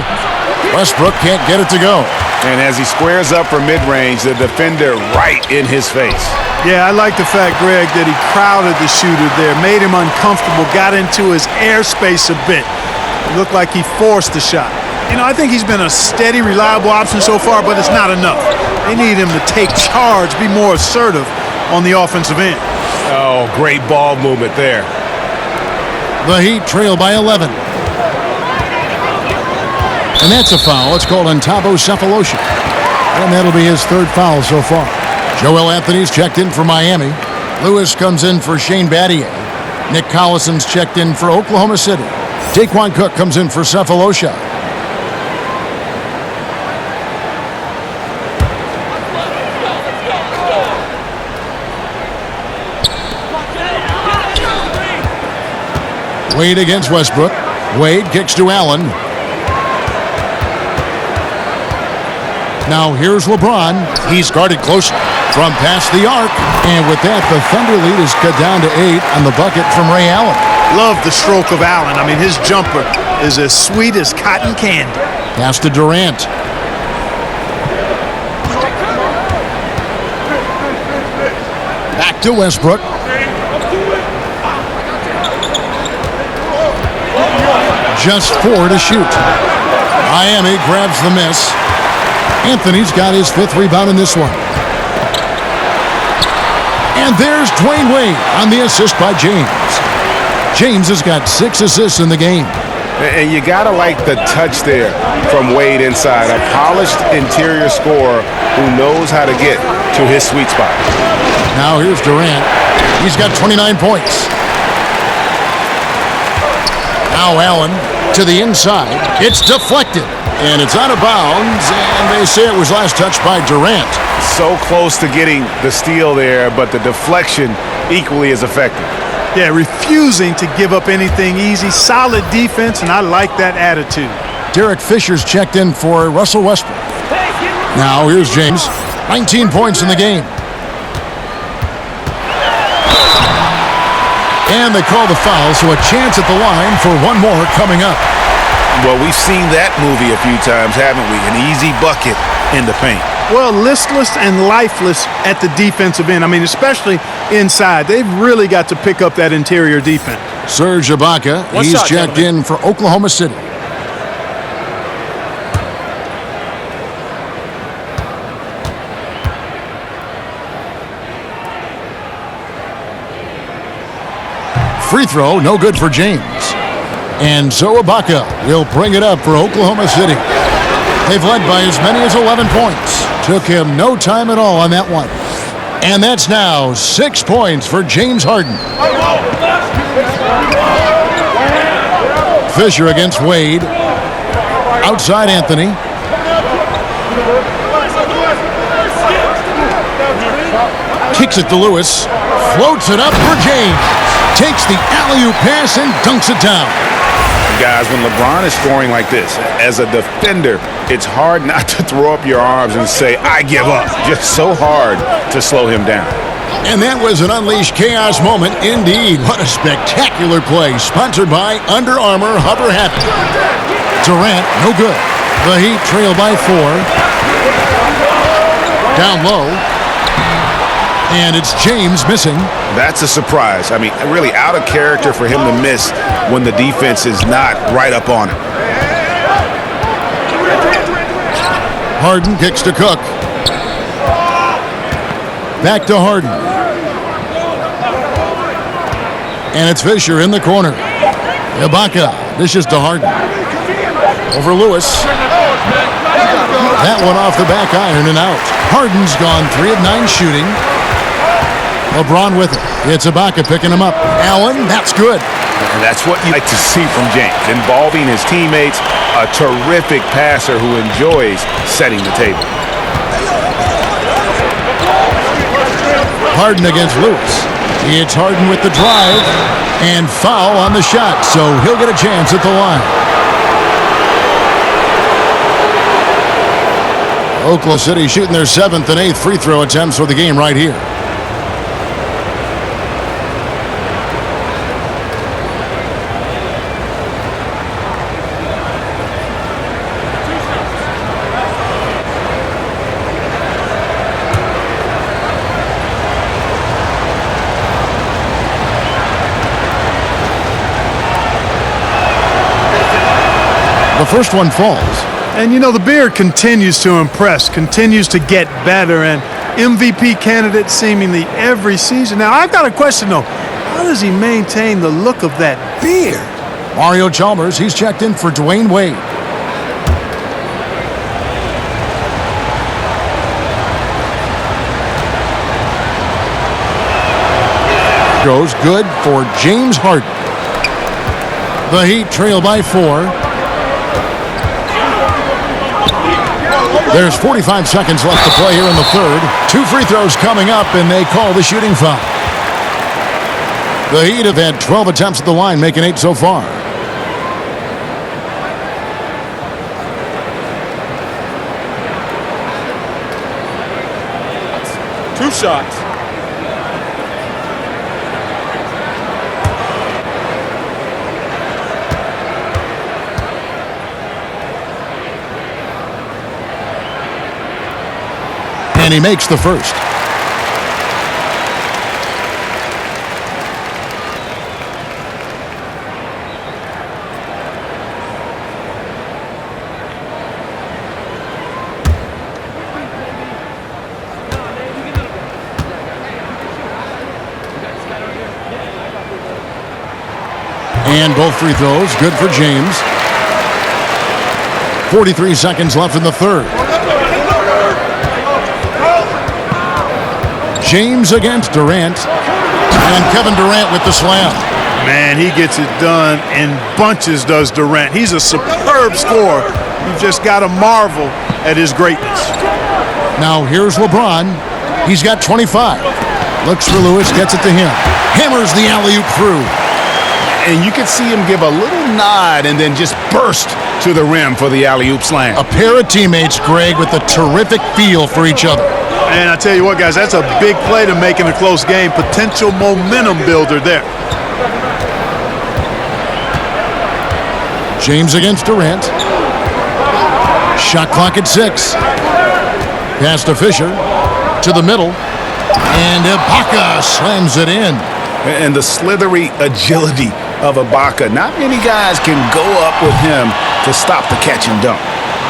Westbrook can't get it to go. And as he squares up for mid-range, the defender right in his face. Yeah, I like the fact, Greg, that he crowded the shooter there, made him uncomfortable, got into his airspace a bit. It looked like he forced the shot. You know, I think he's been a steady, reliable option so far, but it's not enough. They need him to take charge, be more assertive on the offensive end. Oh, great ball movement there. The Heat trail by 11. And that's a foul. It's called on Thabo Sefolosha. And that'll be his 3rd foul so far. Joel Anthony's checked in for Miami. Lewis comes in for Shane Battier. Nick Collison's checked in for Oklahoma City. Daquan Cook comes in for Sefolosha. Wade against Westbrook. Wade kicks to Allen. Now here's LeBron. He's guarded closely from past the arc. And with that, the Thunder lead is cut down to 8 on the bucket from Ray Allen. Love the stroke of Allen. I mean, his jumper is as sweet as cotton candy. Pass to Durant. Back to Westbrook. Just 4 to shoot. Miami grabs the miss. Anthony's got his 5th rebound in this one. And there's Dwayne Wade on the assist by James. James has got 6 assists in the game. And you got to like the touch there from Wade inside. A polished interior scorer who knows how to get to his sweet spot. Now here's Durant. He's got 29 points. Now Allen to the inside. It's deflected. And it's out of bounds. And they say it was last touched by Durant. So close to getting the steal there, but the deflection equally as effective. Yeah, refusing to give up anything easy. Solid defense, and I like that attitude. Derek Fisher's checked in for Russell Westbrook. Now here's James. 19 points in the game. And they call the foul, so a chance at the line for one more coming up. Well, we've seen that movie a few times, haven't we? An easy bucket in the paint. Well, listless and lifeless at the defensive end. I mean, especially inside. They've really got to pick up that interior defense. Serge Ibaka, he's checked in for Oklahoma City. Free throw, no good for James. And so Ibaka will bring it up for Oklahoma City. They've led by as many as 11 points. Took him no time at all on that one. And that's now 6 points for James Harden. Fisher against Wade. Outside Anthony. Kicks it to Lewis. Floats it up for James. Takes the alley-oop pass and dunks it down. Guys, when LeBron is scoring like this, as a defender, it's hard not to throw up your arms and say, I give up. Just so hard to slow him down. And that was an unleashed chaos moment indeed. What a spectacular play. Sponsored by Under Armour Hover Happy. Durant, no good. The Heat trail by 4. Down low. And it's James missing. That's a surprise. I mean, really out of character for him to miss when the defense is not right up on him. Harden kicks to Cook. Back to Harden. And it's Fisher in the corner. Ibaka dishes to Harden. Over Lewis. That one off the back iron and out. Harden's gone 3 of 9 shooting. LeBron with it. It's Ibaka picking him up. Allen, that's good. And that's what you like to see from James. Involving his teammates, a terrific passer who enjoys setting the table. Harden against Lewis. It's Harden with the drive and foul on the shot, so he'll get a chance at the line. Oklahoma City shooting their 7th and 8th free throw attempts for the game right here. The first one falls. And, you know, the Beard continues to impress, continues to get better, and MVP candidate seemingly every season. Now, I've got a question, though. How does he maintain the look of that beard? Mario Chalmers, he's checked in for Dwayne Wade. Goes good for James Harden. The Heat trail by 4. There's 45 seconds left to play here in the third. 2 free throws coming up, and they call the shooting foul. The Heat have had 12 attempts at the line, making 8 so far. Two shots. And he makes the first. And both free throws, good for James. 43 seconds left in the third. James against Durant. And Kevin Durant with the slam. Man, he gets it done in bunches, does Durant. He's a superb scorer. You've just got to marvel at his greatness. Now here's LeBron. He's got 25. Looks for Lewis, gets it to him. Hammers the alley-oop through. And you can see him give a little nod and then just burst to the rim for the alley-oop slam. A pair of teammates, Greg, with a terrific feel for each other. And I tell you what, guys, that's a big play to make in a close game. Potential momentum builder there. James against Durant. Shot clock at 6. Pass to Fisher. To the middle. And Ibaka slams it in. And the slithery agility of Ibaka. Not many guys can go up with him to stop the catch and dunk.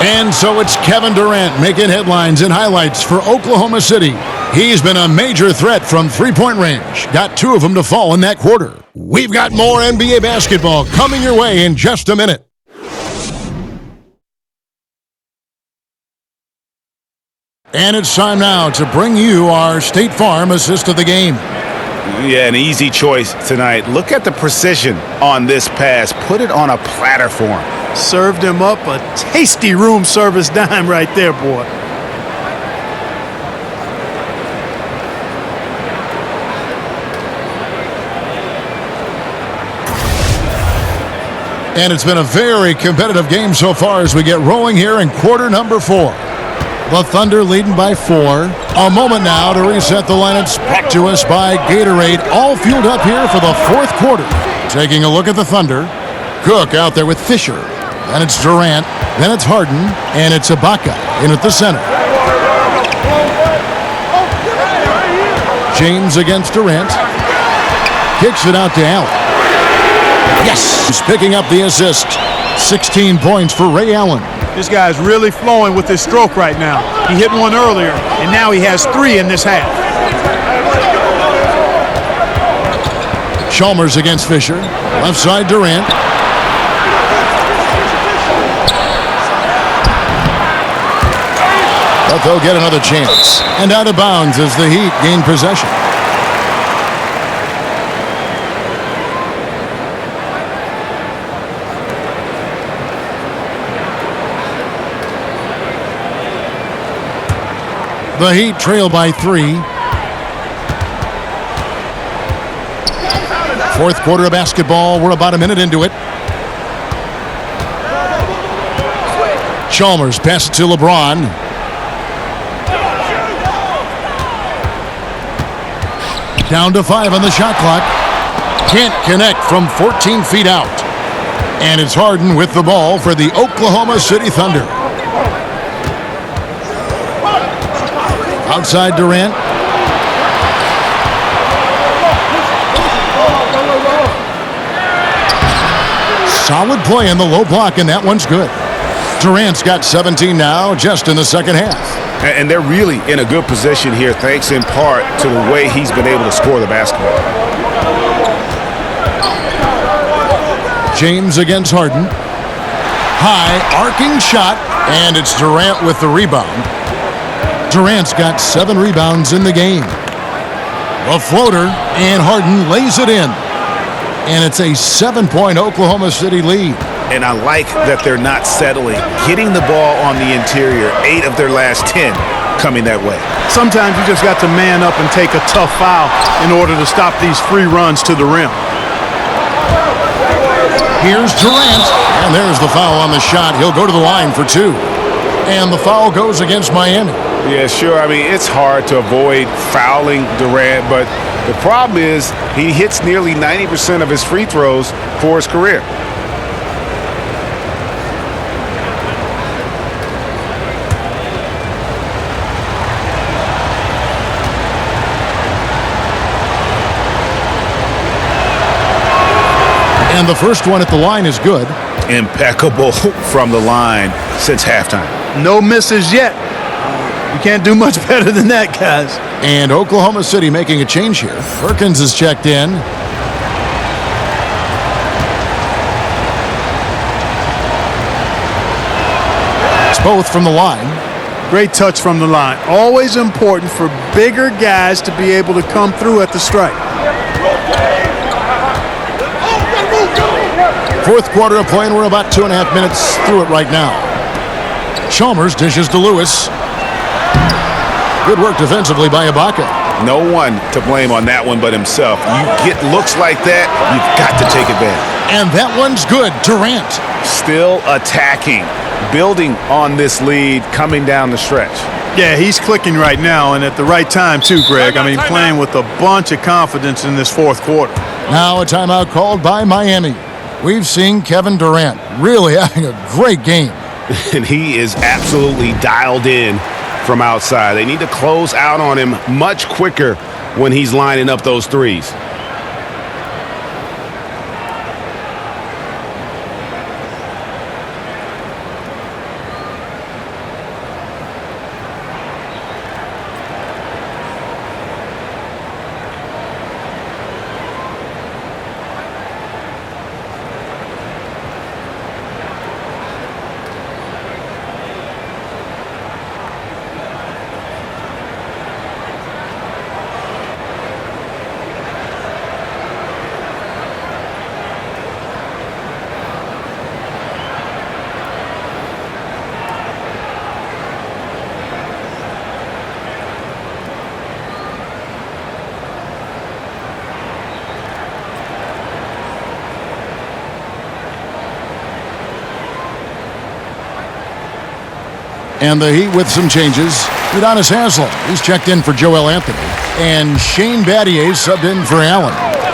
And so it's Kevin Durant making headlines and highlights for Oklahoma City. He's been a major threat from three-point range. Got 2 of them to fall in that quarter. We've got more NBA basketball coming your way in just a minute. And it's time now to bring you our State Farm assist of the game. Yeah, an easy choice tonight. Look at the precision on this pass. Put it on a platter for him. Served him up a tasty room service dime right there, boy. And it's been a very competitive game so far as we get rolling here in quarter number 4. The Thunder leading by 4. A moment now to reset the lineups brought to us by Gatorade. All fueled up here for the 4th quarter. Taking a look at the Thunder. Cook out there with Fisher. Then it's Durant. Then it's Harden. And it's Ibaka in at the center. James against Durant. Kicks it out to Allen. Yes! He's picking up the assist. 16 points for Ray Allen. This guy's really flowing with his stroke right now. He hit one earlier, and now he has 3 in this half. Chalmers against Fisher. Left side Durant. But they'll get another chance. And out of bounds as the Heat gain possession. The Heat trail by 3. Fourth quarter of basketball. We're about a minute into it. Chalmers passes it to LeBron. Down to 5 on the shot clock. Can't connect from 14 feet out. And it's Harden with the ball for the Oklahoma City Thunder. Outside Durant. Solid play in the low block, and that one's good. Durant's got 17 now, just in the second half. And they're really in a good position here, thanks in part to the way he's been able to score the basketball. James against Harden. High, arcing shot, and it's Durant with the rebound. Durant's got 7 rebounds in the game. A floater, and Harden lays it in. And it's a 7-point Oklahoma City lead. And I like that they're not settling. Hitting the ball on the interior, 8 of their last 10 coming that way. Sometimes you just got to man up and take a tough foul in order to stop these free runs to the rim. Here's Durant, and there's the foul on the shot. He'll go to the line for 2. And the foul goes against Miami. Yeah, sure. I mean, it's hard to avoid fouling Durant, but the problem is he hits nearly 90% of his free throws for his career. And the first one at the line is good. Impeccable from the line since halftime. No misses yet. You can't do much better than that, guys. And Oklahoma City making a change here. Perkins is checked in. It's both from the line. Great touch from the line. Always important for bigger guys to be able to come through at the strike. Fourth quarter of play, and we're about 2.5 minutes through it right now. Chalmers dishes to Lewis. Good work defensively by Ibaka. No one to blame on that one but himself. You get looks like that, you've got to take advantage. And that one's good. Durant. Still attacking, building on this lead coming down the stretch. Yeah, he's clicking right now, and at the right time too, Greg. I mean, playing with a bunch of confidence in this fourth quarter. Now a timeout called by Miami. We've seen Kevin Durant really having a great game. And he is absolutely dialed in from outside. They need to close out on him much quicker when he's lining up those threes. And the Heat with some changes. Udonis Haslem, he's checked in for Joel Anthony. And Shane Battier subbed in for Allen.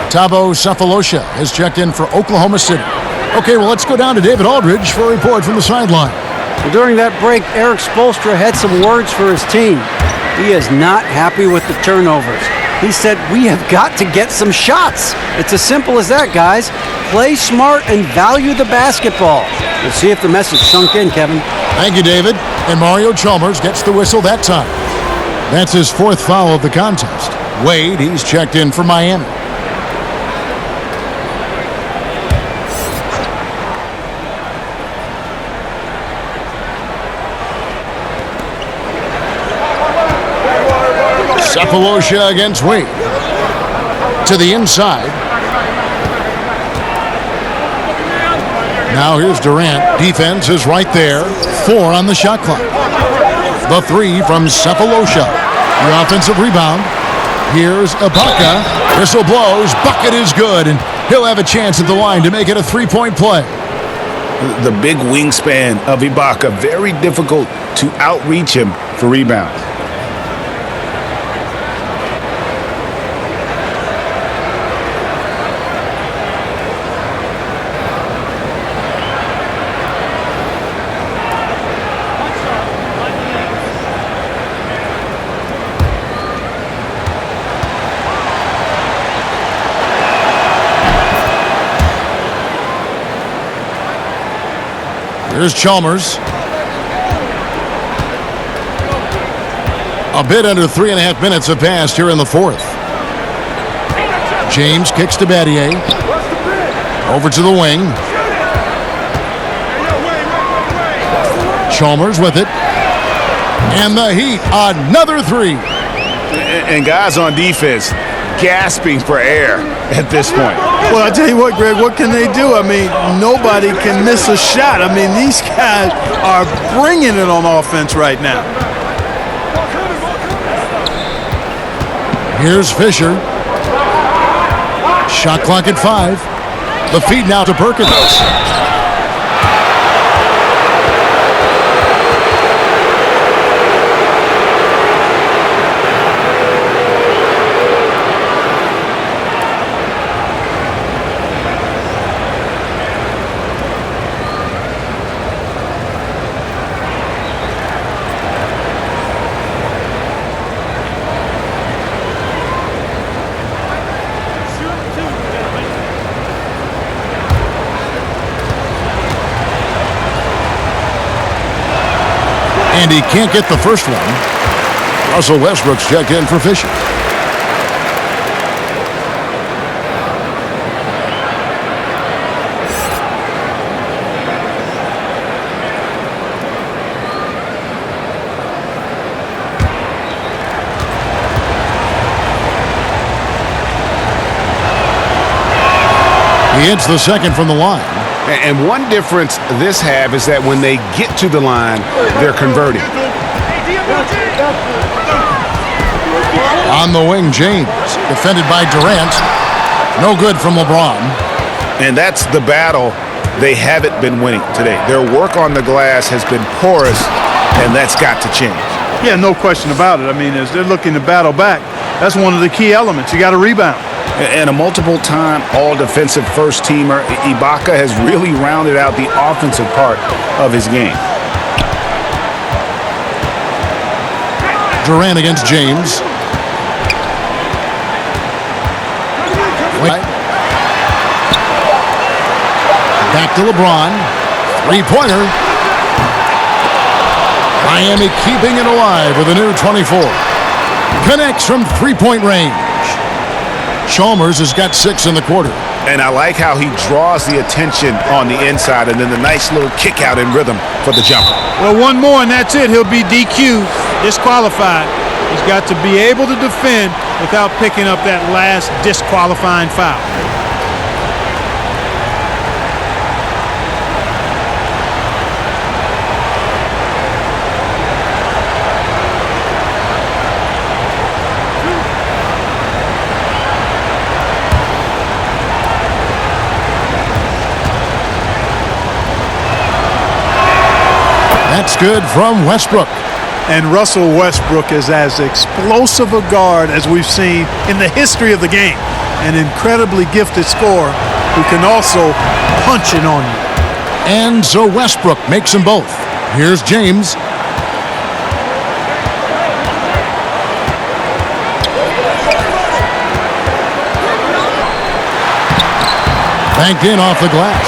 Thabo Sefolosha has checked in for Oklahoma City. Okay, well, let's go down to David Aldridge for a report from the sideline. Well, during that break, Eric Spoelstra had some words for his team. He is not happy with the turnovers. He said, "We have got to get some shots." It's as simple as that, guys. Play smart and value the basketball. We'll see if the message sunk in, Kevin. Thank you, David. And Mario Chalmers gets the whistle that time. That's his 4th foul of the contest. Wade, he's checked in for Miami. Sefolosha against Wade. To the inside. Now here's Durant. Defense is right there. 4 on the shot clock. The 3 from Sefolosha. The offensive rebound. Here's Ibaka. Whistle blows. Bucket is good. And He'll have a chance at the line to make it a three-point play. The big wingspan of Ibaka, very difficult to outreach him for rebounds. Here's Chalmers. A bit under 3.5 minutes have passed here in the fourth. James kicks to Battier. Over to the wing. Chalmers with it. And the Heat, another three. And guys on defense gasping for air at this point. Well, I tell you what, Greg, what can they do? I mean, nobody can miss a shot. I mean, these guys are bringing it on offense right now. Here's Fisher. Shot clock at 5. The feed now to Perkins. And he can't get the first one. Russell Westbrook's checked in for Fisher. He hits the second from the line. And one difference this half is that when they get to the line, they're converting. On the wing, James, defended by Durant. No good from LeBron. And that's the battle they haven't been winning today. Their work on the glass has been porous, and that's got to change. Yeah, no question about it. I mean, as they're looking to battle back, that's one of the key elements. You got to rebound. And a multiple-time all-defensive first-teamer, Ibaka has really rounded out the offensive part of his game. Durant against James. Back to LeBron. Three-pointer. Miami keeping it alive with a new 24. Connects from three-point range. Chalmers has got 6 in the quarter. And I like how he draws the attention on the inside and then the nice little kick out in rhythm for the jumper. Well, one more and that's it. He'll be DQ'd, disqualified. He's got to be able to defend without picking up that last disqualifying foul. That's good from Westbrook. And Russell Westbrook is as explosive a guard as we've seen in the history of the game. An incredibly gifted scorer who can also punch it on you. And so Westbrook makes them both. Here's James. Banked in off the glass.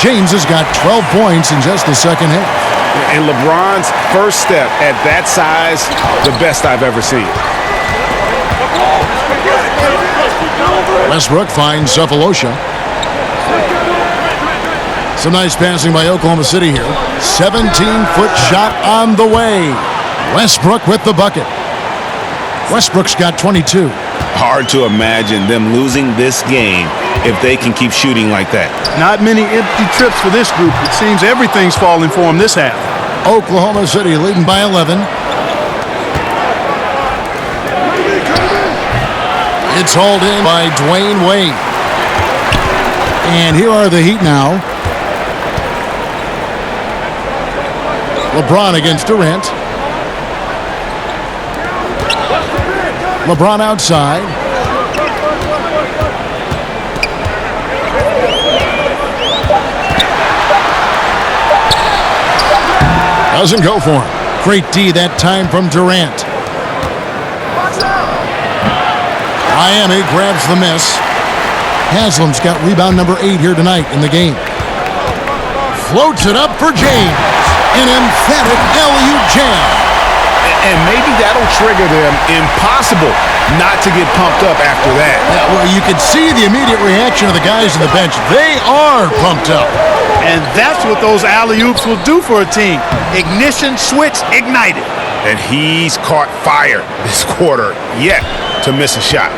James has got 12 points in just the second half. And LeBron's first step at that size, the best I've ever seen. Westbrook finds Cephalosha. Some nice passing by Oklahoma City here. 17-foot shot on the way. Westbrook with the bucket. Westbrook's got 22. Hard to imagine them losing this game if they can keep shooting like that. Not many empty trips for this group. It seems everything's falling for them this half. Oklahoma City leading by 11. It's hauled in by Dwayne Wade. And here are the Heat now. LeBron against Durant. LeBron outside. Doesn't go for him. Great D that time from Durant. Miami grabs the miss. Haslam's got rebound number 8 here tonight in the game. Floats it up for James. An emphatic alley-oop jam. And maybe that'll trigger them. Impossible not to get pumped up after that. Yeah, well, you can see the immediate reaction of the guys on the bench. They are pumped up. And that's what those alley-oops will do for a team. Ignition switch ignited. And he's caught fire this quarter yet to miss a shot.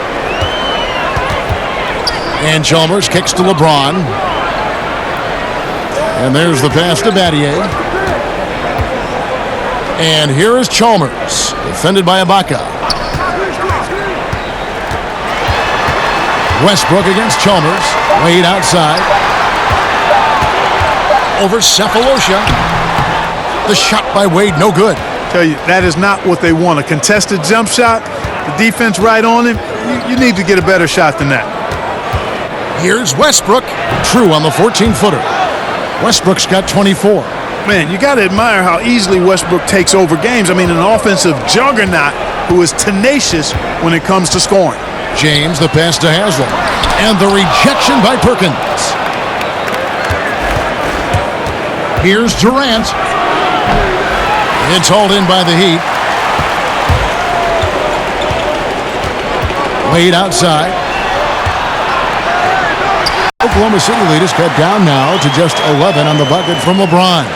And Chalmers kicks to LeBron. And there's the pass to Battier. And here is Chalmers, defended by Ibaka. Westbrook against Chalmers. Wade outside. Over Cephalosha. The shot by Wade, no good. Tell you, that is not what they want. A contested jump shot, the defense right on him. You need to get a better shot than that. Here's Westbrook. True on the 14-footer. Westbrook's got 24. Man, you got to admire how easily Westbrook takes over games. I mean, an offensive juggernaut who is tenacious when it comes to scoring. James, the pass to Haslam. And the rejection by Perkins. Here's Durant. It's hauled in by the Heat. Wade outside. Oklahoma City lead is cut down now to just 11 on the bucket from LeBron.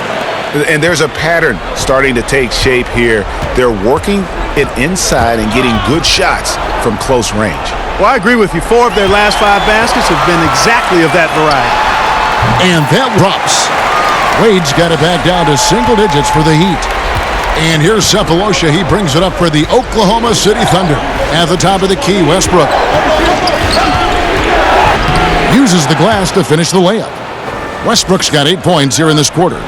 And there's a pattern starting to take shape here. They're working it inside and getting good shots from close range. Well, I agree with you. 4 of their last 5 baskets have been exactly of that variety. And that drops. Wade's got it back down to single digits for the Heat. And here's Cephalosha. He brings it up for the Oklahoma City Thunder. At the top of the key, Westbrook uses the glass to finish the layup. Westbrook's got 8 points here in this quarter.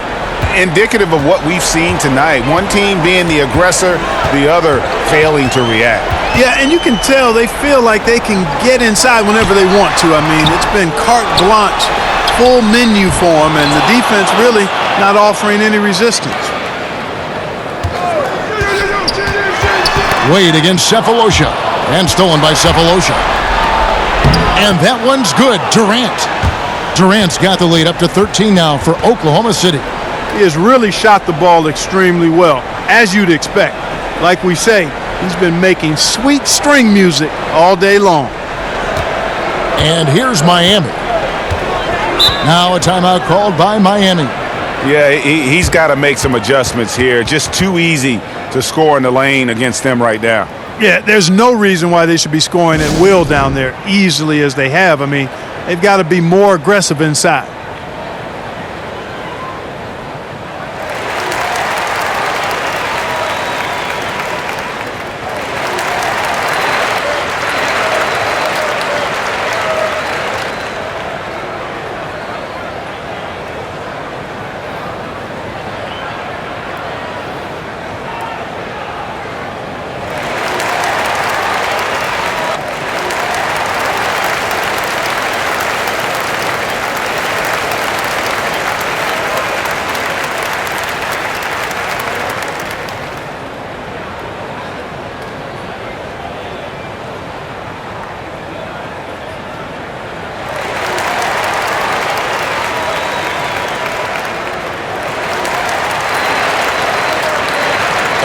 Indicative of what we've seen tonight. One team being the aggressor, the other failing to react. Yeah, and you can tell they feel like they can get inside whenever they want to. I mean, it's been carte blanche, full menu for them, and the defense really not offering any resistance. Wade against Cephalosha. And stolen by Cephalosha. And that one's good. Durant's got the lead up to 13 now for Oklahoma City. He has really shot the ball extremely well, as you'd expect. Like we say, he's been making sweet string music all day long. And here's Miami. Now a timeout called by Miami. Yeah, he's got to make some adjustments here. Just too easy to score in the lane against them right now. Yeah, there's no reason why they should be scoring at will down there easily as they have. I mean, they've got to be more aggressive inside.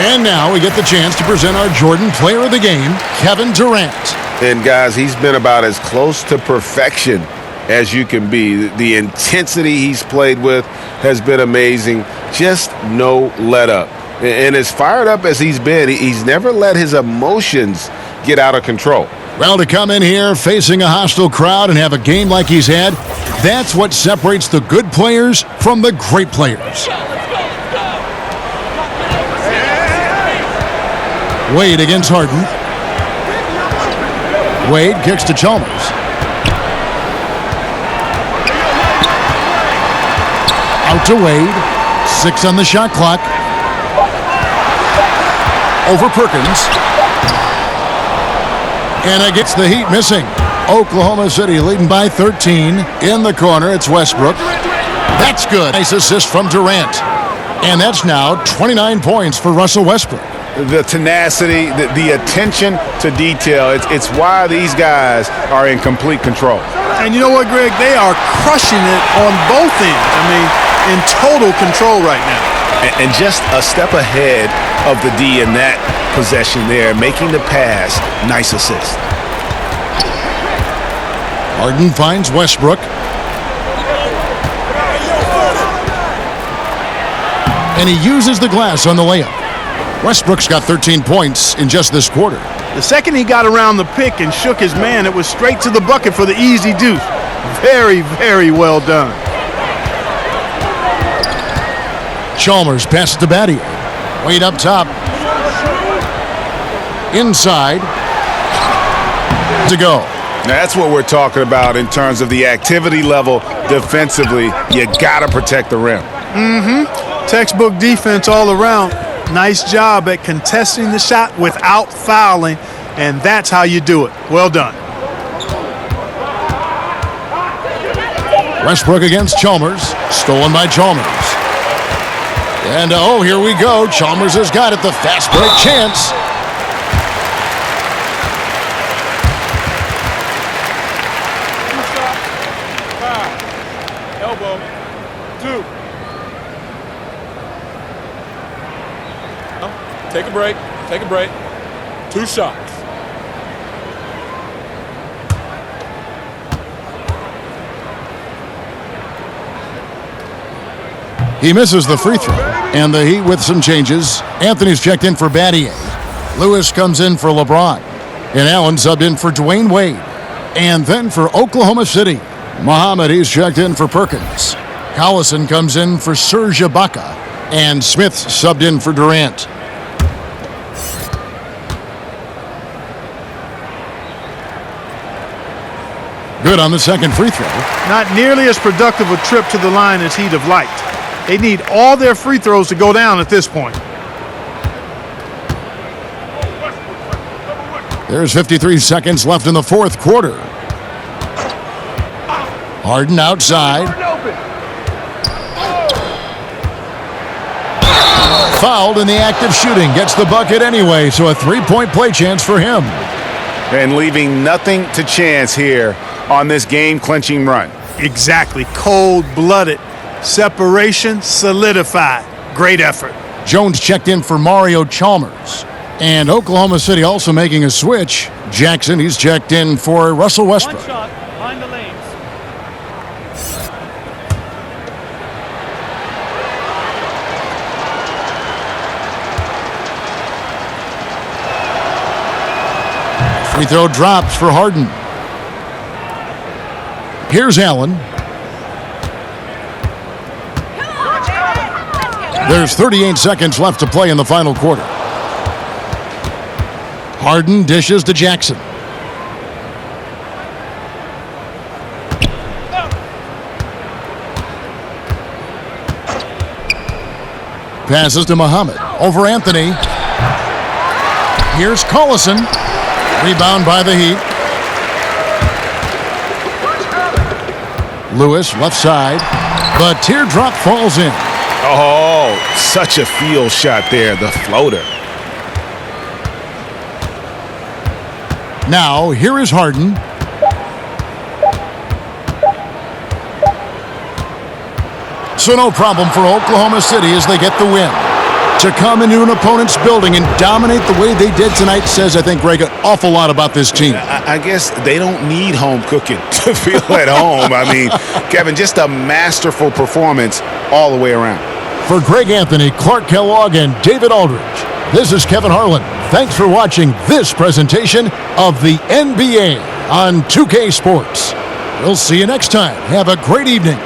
And now we get the chance to present our Jordan Player of the Game, Kevin Durant. And guys, he's been about as close to perfection as you can be. The intensity he's played with has been amazing. Just no let up. And as fired up as he's been, he's never let his emotions get out of control. Well, to come in here facing a hostile crowd and have a game like he's had, that's what separates the good players from the great players. Wade against Harden. Wade kicks to Chalmers. Out to Wade. 6 on the shot clock. Over Perkins. And against the Heat missing. Oklahoma City leading by 13. In the corner, it's Westbrook. That's good. Nice assist from Durant. And that's now 29 points for Russell Westbrook. The tenacity, the attention to detail, it's why these guys are in complete control. And you know what, Greg? They are crushing it on both ends. I mean, in total control right now. And just a step ahead of the D in that possession there, making the pass. Nice assist. Harden finds Westbrook. And he uses the glass on the layup. Westbrook's got 13 points in just this quarter. The second he got around the pick and shook his man, it was straight to the bucket for the easy deuce. Very, very well done. Chalmers passes to Battier. Wade up top. Inside. To go. Now that's what we're talking about in terms of the activity level defensively. You got to protect the rim. Textbook defense all around. Nice job at contesting the shot without fouling, and that's how you do it. Well done. Westbrook against Chalmers. Stolen by Chalmers. And here we go. Chalmers has got it. The fast break chance. Elbow. 2. Take a break. Take a break. 2 shots. He misses the free throw. And the Heat with some changes. Anthony's checked in for Battier. Lewis comes in for LeBron. And Allen subbed in for Dwayne Wade. And then for Oklahoma City, Muhammad, he's checked in for Perkins. Collison comes in for Serge Ibaka. And Smith subbed in for Durant. Good on the second free throw. Not nearly as productive a trip to the line as he'd have liked. They need all their free throws to go down at this point. There's 53 seconds left in the fourth quarter. Harden outside. Fouled in the act of shooting. Gets the bucket anyway, so a 3-point play chance for him. And leaving nothing to chance here on this game-clinching run. Exactly. Cold-blooded. Separation solidified. Great effort. Jones checked in for Mario Chalmers. And Oklahoma City also making a switch. Jackson, he's checked in for Russell Westbrook. One shot behind the lanes. Free throw drops for Harden. Here's Allen. There's 38 seconds left to play in the final quarter. Harden dishes to Jackson. Passes to Muhammad. Over Anthony. Here's Collison. Rebound by the Heat. Lewis, left side. The teardrop falls in. Oh, such a field shot there, the floater. Now, here is Harden. So no problem for Oklahoma City as they get the win. To come into an opponent's building and dominate the way they did tonight says, I think, Greg, an awful lot about this team. I guess they don't need home cooking to feel at home. I mean, Kevin, just a masterful performance all the way around. For Greg Anthony, Clark Kellogg, and David Aldridge, this is Kevin Harlan. Thanks for watching this presentation of the NBA on 2K Sports. We'll see you next time. Have a great evening.